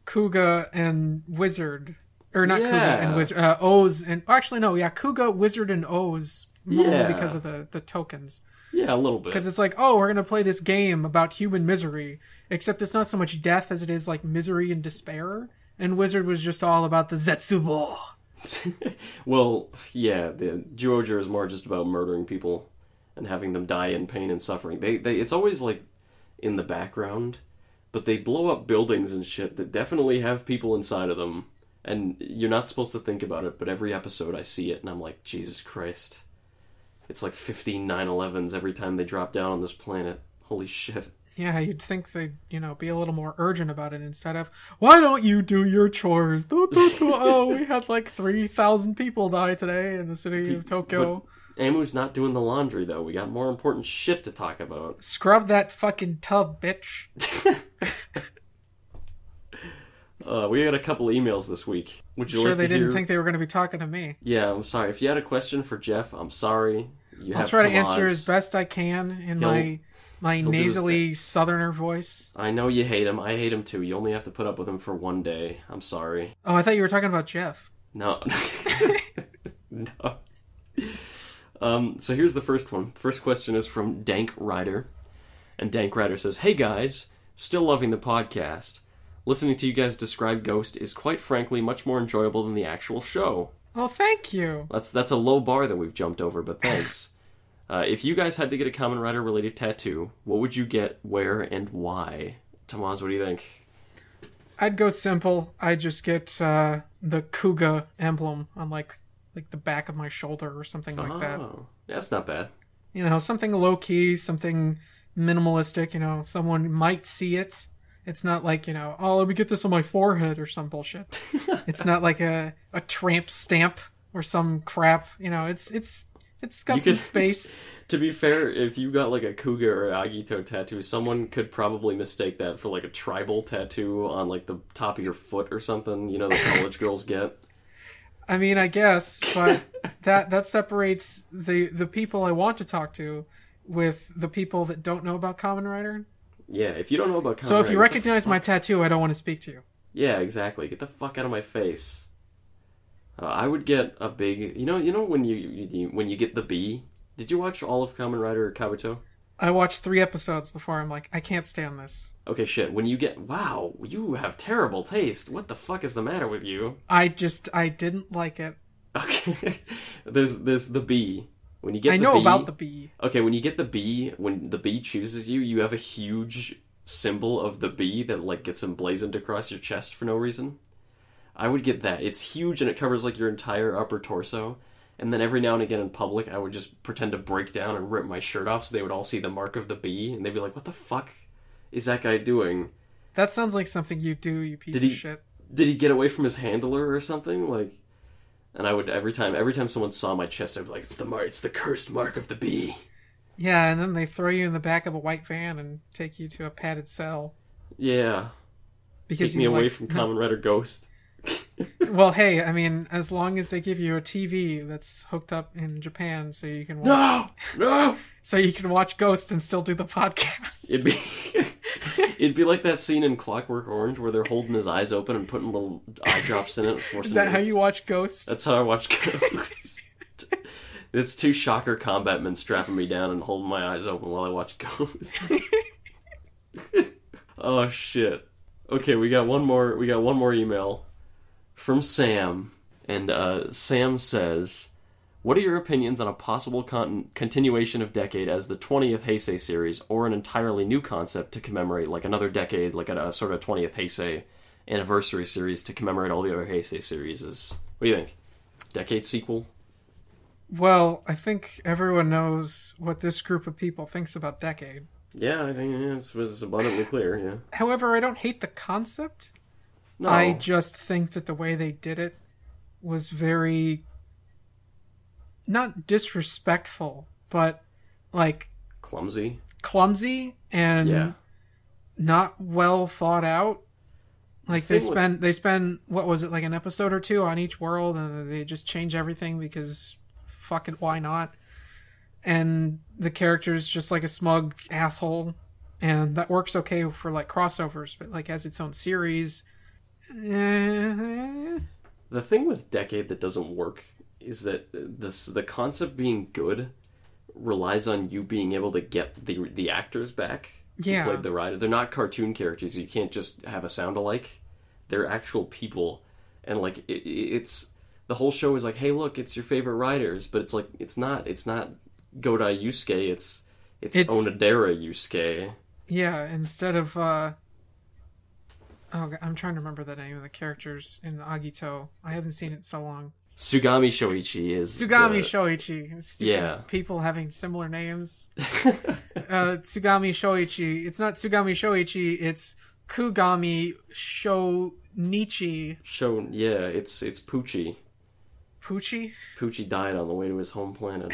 Kuga and Wizard. Or not Kuga and Wizard. O's and... Actually, no, yeah, Kuga, Wizard, and O's. Yeah. Because of the tokens. Yeah, a little bit. Because it's like, oh, we're going to play this game about human misery. Except it's not so much death as it is like misery and despair. And Wizard was just all about the Zetsubo. Well, yeah, the Zyuohger is more just about murdering people and having them die in pain and suffering. They it's always like in the background, but they blow up buildings and shit that definitely have people inside of them. And you're not supposed to think about it, but every episode I see it and I'm like, Jesus Christ. It's like 15 9/11s every time they drop down on this planet. Holy shit. Yeah, you'd think they'd, be a little more urgent about it instead of, why don't you do your chores? Oh, we had like 3,000 people die today in the city of Tokyo. But Amu's not doing the laundry, though. We got more important shit to talk about. Scrub that fucking tub, bitch. We got a couple emails this week. Would you sure like they to didn't hear... think they were going to be talking to me. Yeah, I'm sorry. If you had a question for Jeff, I'm sorry. I'll try to answer as best I can in my nasally southerner voice. I know you hate him. I hate him too. You only have to put up with him for one day. I'm sorry. Oh, I thought you were talking about Jeff. No. No. So here's the first one. First question is from Dank Rider. And Dank Rider says, "Hey guys, still loving the podcast. Listening to you guys describe Ghost is quite frankly much more enjoyable than the actual show." Oh, thank you. That's a low bar that we've jumped over, but thanks. If you guys had to get a Kamen Rider related tattoo, what would you get, where, and why? Tomaz, what do you think? I'd go simple. I'd just get the Kuga emblem on like the back of my shoulder or something like that. Oh, that's not bad. Something low key, something minimalistic. Someone might see it. It's not like, oh, let me get this on my forehead or some bullshit. It's not like a tramp stamp or some crap. It's got some space. To be fair, if you got like a Kuga or Agito tattoo, someone could probably mistake that for like a tribal tattoo on like the top of your foot or something, that college girls get. I mean, I guess, but that separates the people I want to talk to with the people that don't know about Kamen Rider. Yeah, if you don't know about Kamen So if Rider, you recognize my tattoo, I don't want to speak to you. Yeah, exactly. Get the fuck out of my face. I would get a big... when you get the bee? Did you watch all of Kamen Rider Kabuto? I watched 3 episodes before I'm like, I can't stand this. Okay, shit. When you get... Wow, you have terrible taste. What the fuck is the matter with you? I didn't like it. Okay. There's the bee. When you get I the know bee, about the bee. Okay, when you get the bee, when the bee chooses you, you have a huge symbol of the bee that like gets emblazoned across your chest for no reason. I would get that. It's huge and it covers like your entire upper torso. And then every now and again in public, I would just pretend to break down and rip my shirt off so they would all see the mark of the bee. And they'd be like, what the fuck is that guy doing? That sounds like something you do, you piece of shit. Did he get away from his handler or something? Like, and I would, every time someone saw my chest, I'd be like, it's the cursed mark of the bee. Yeah, and then they throw you in the back of a white van and take you to a padded cell. Yeah. Because take me away from Kamen Rider Ghost. Well, hey, I mean, as long as they give you a TV that's hooked up in Japan so you can watch... No! So you can watch Ghost and still do the podcast. It'd be like that scene in Clockwork Orange where they're holding his eyes open and putting little eye drops in it. Is that how you watch Ghost? That's how I watch Ghost. It's 2 shocker combat men strapping me down and holding my eyes open while I watch Ghost. Oh shit. Okay, we got one more email from Sam. And Sam says, What are your opinions on a possible continuation of Decade as the 20th Heisei series, or an entirely new concept to commemorate like another decade, like a sort of 20th Heisei anniversary series to commemorate all the other Heisei series? What do you think? Decade sequel? Well, I think everyone knows what this group of people thinks about Decade. Yeah, I think it's abundantly clear, yeah. However, I don't hate the concept. No. I just think that the way they did it was very... not disrespectful, but, like... Clumsy and not well thought out. Like, they spend, what was it, like an episode or two on each world, and they just change everything because fucking why not? And the character's just like a smug asshole, and that works okay for, like, crossovers, but, like, as its own series... The thing with Decade that doesn't work is that the concept being good relies on you being able to get the actors back. Yeah. Who played the rider. They're not cartoon characters. You can't just have a sound alike. They're actual people. And, like, it's... the whole show is like, hey, look, it's your favorite riders. But it's like, it's not Godai Yusuke. It's Onodera Yusuke. Yeah, instead of... oh, I'm trying to remember the name of the characters in Agito. I haven't seen it in so long. Sugami Shoichi is... Shoichi. Stupid yeah. People having similar names. Tsugami Shoichi. It's not Tsugami Shoichi, it's Kugami Shonichi. It's Poochie. Poochie? Poochie died on the way to his home planet.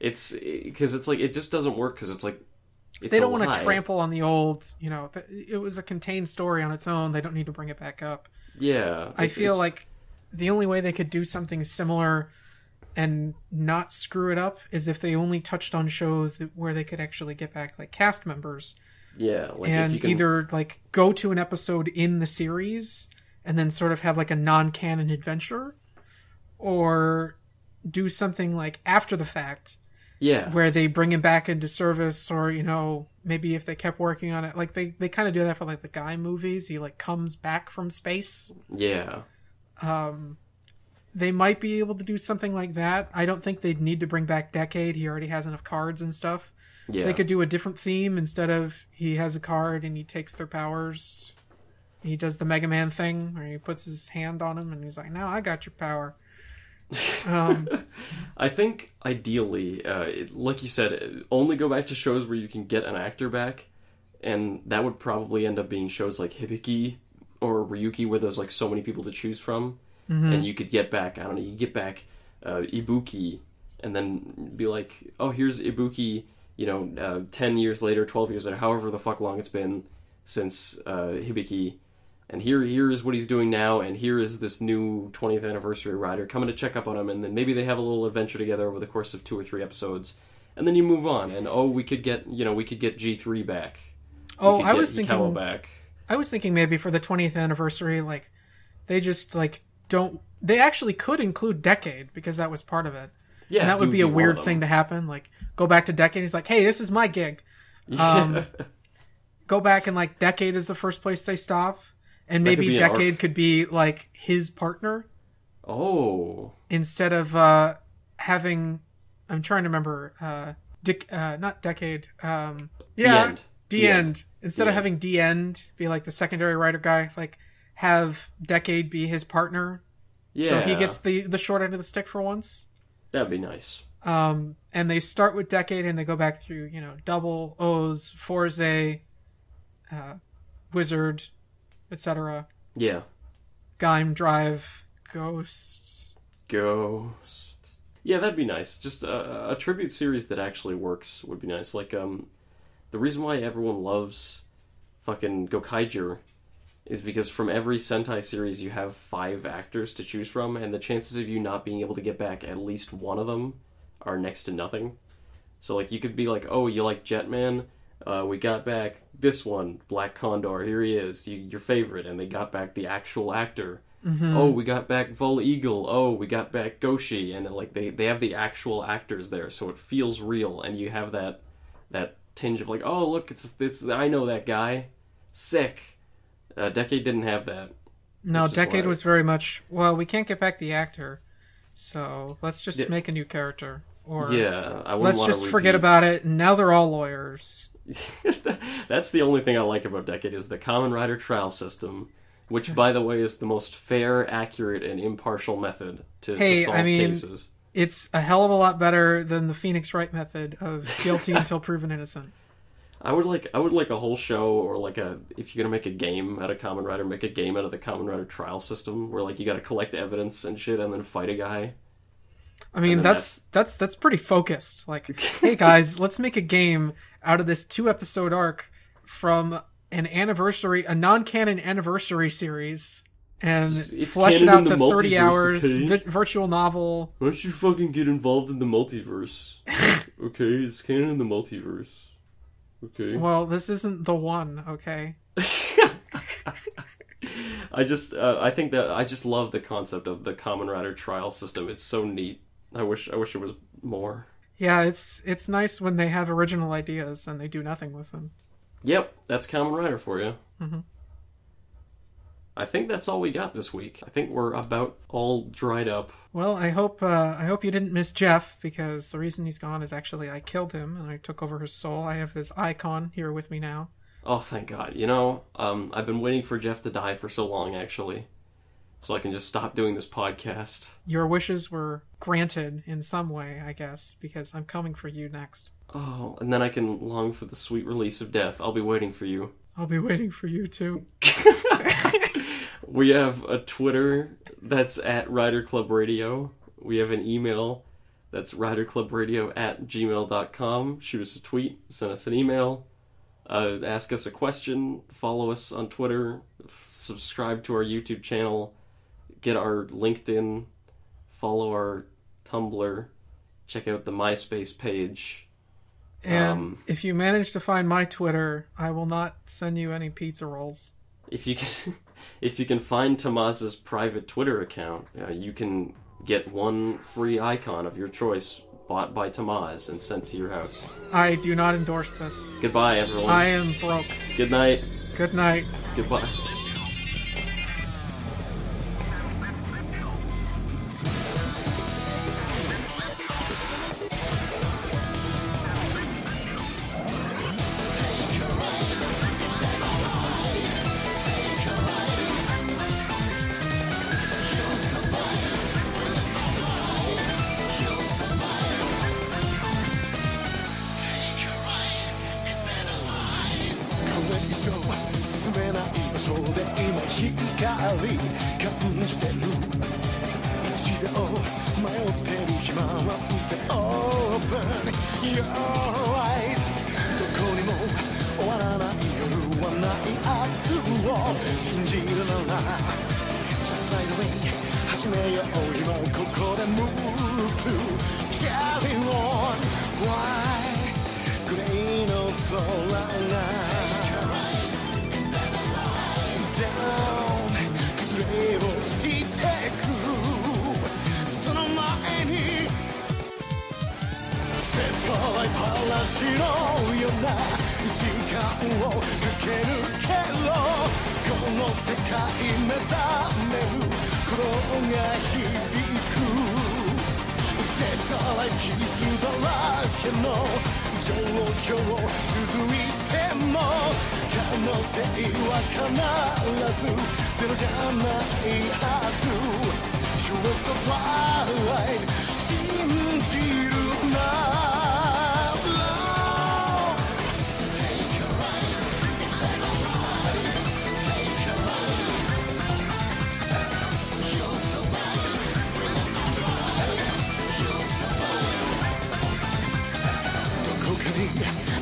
It's... because it's like, it just doesn't work, because it's like... they don't want to trample on the old, it was a contained story on its own. They don't need to bring it back up. Yeah. I feel like the only way they could do something similar and not screw it up is if they only touched on shows where they could actually get back, like, cast members. Yeah. Like, and if you can... either, like, go to an episode in the series and then sort of have, like, a non-canon adventure, or do something, like, after the fact. Yeah. Where they bring him back into service, or, maybe if they kept working on it. Like, they kind of do that for, like, the Guy movies. He, like, comes back from space. Yeah. They might be able to do something like that. I don't think they'd need to bring back Decade. He already has enough cards and stuff. Yeah. They could do a different theme instead of he has a card and he takes their powers. He does the Mega Man thing where he puts his hand on him and he's like, now I got your power. I think ideally, like you said, only go back to shows where you can get an actor back, and that would probably end up being shows like Hibiki or Ryuki, where there's like so many people to choose from, and you could get back, I don't know, you get back Ibuki, and then be like, oh, here's Ibuki, 10 years later, 12 years later, however the fuck long it's been since Hibiki. And here is what he's doing now, and here is this new 20th anniversary rider coming to check up on him, and then maybe they have a little adventure together over the course of 2 or 3 episodes, and then you move on, and we could get G3 back. I was thinking maybe for the 20th anniversary, like, they just, like, they actually could include Decade, because that was part of it. Yeah, and that would be a weird thing to happen, like, go back to Decade, he's like, hey, this is my gig. Go back and, like, Decade is the first place they stop. And maybe Decade could be, like, his partner. Oh. Instead of having... I'm trying to remember. Not Decade. D-End. Instead of having D-End be, like, the secondary writer guy, like, have Decade be his partner. Yeah. So he gets the short end of the stick for once. That'd be nice. And they start with Decade and they go back through, Double, O's, Forze, Wizard... etc. Yeah. Gaim, Drive, Ghosts. Yeah, that'd be nice. Just a tribute series that actually works would be nice. Like, the reason why everyone loves fucking Gokaiger is because from every Sentai series you have 5 actors to choose from, and the chances of you not being able to get back at least one of them are next to nothing. So, like, you could be like, oh, you like Jetman? We got back this one, Black Condor, here he is, your favorite, and they got back the actual actor. Mm-hmm. Oh, we got back Vol Eagle, oh, we got back Goshi, and like they have the actual actors there, so it feels real, and you have that tinge of like, oh, look, it's I know that guy. Sick. Decade didn't have that. No, Decade was very much, well, we can't get back the actor, So let's just make a new character. Or yeah, I let's wouldn't want to just forget about it, and now they're all lawyers. That's the only thing I like about Decade is the Kamen Rider trial system, which, by the way, is the most fair, accurate, and impartial method to solve cases. It's a hell of a lot better than the Phoenix Wright method of guilty until proven innocent. I would like a whole show, or like if you're gonna make a game out of Kamen Rider, make a game out of the Kamen Rider trial system, where like you gotta collect evidence and shit, and then fight a guy. I mean, that's pretty focused. Like, hey guys, let's make a game out of this 2-episode arc from a non-canon anniversary series, and flesh it out to 30 hours, okay? Virtual novel. Why don't you fucking get involved in the multiverse? Okay, it's canon in the multiverse. Okay. Well, this isn't the one, okay? I just love the concept of the Kamen Rider trial system. It's so neat. I wish it was more. Yeah, it's nice when they have original ideas and they do nothing with them. Yep, that's Kamen Rider for you. Mm-hmm. I think that's all we got this week. I think we're about all dried up. Well, I hope you didn't miss Jeff, because the reason he's gone is actually I killed him and I took over his soul. I have his icon here with me now. Oh, thank God. You know, I've been waiting for Jeff to die for so long, actually, so I can just stop doing this podcast. Your wishes were granted in some way, I guess, because I'm coming for you next. Oh, and then I can long for the sweet release of death. I'll be waiting for you. I'll be waiting for you, too. We have a Twitter that's at Rider Club Radio. We have an email that's riderclubradio@gmail.com. Shoot us a tweet, send us an email, ask us a question, follow us on Twitter, subscribe to our YouTube channel, get our LinkedIn, follow our Tumblr, check out the MySpace page. And if you manage to find my Twitter, I will not send you any pizza rolls. If you can find Tomaz's private Twitter account, you can get one free icon of your choice bought by Tomaz and sent to your house. I do not endorse this. Goodbye, everyone. I am broke. Good night. Good night. Goodbye.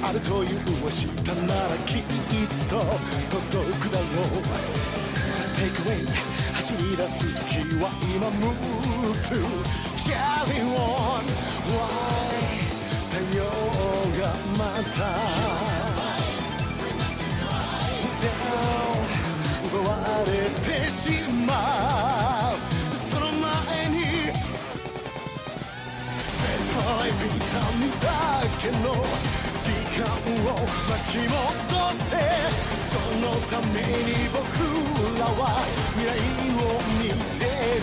あるというを知ったならきっと届くだろう Just take away 走り出す時は今 Move to carry on Why 太陽がまた Down 奪われてしまうその前に Better life 痛みだけの時間を巻き戻せそのために僕らは未来を見てる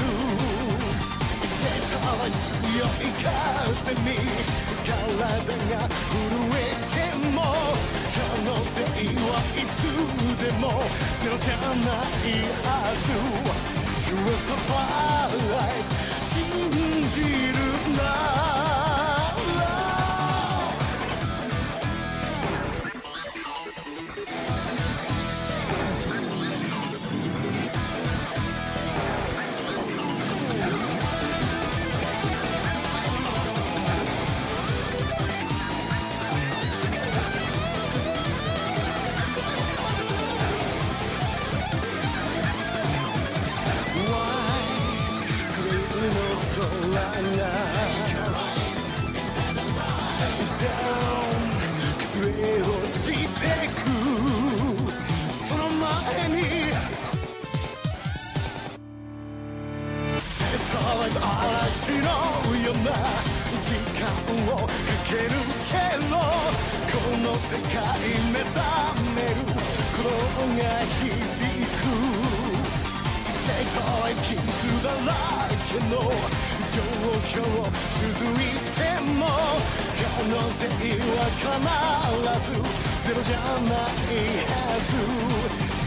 強い風に体が震えても可能性はいつでもゼロじゃないはず You will survive 信じるな嵐のような時間をかけるけどこの世界目覚める心が響く手と息傷だらけの状況続いても可能性は必ずゼロじゃないはず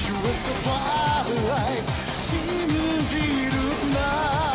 You will survive 信じるな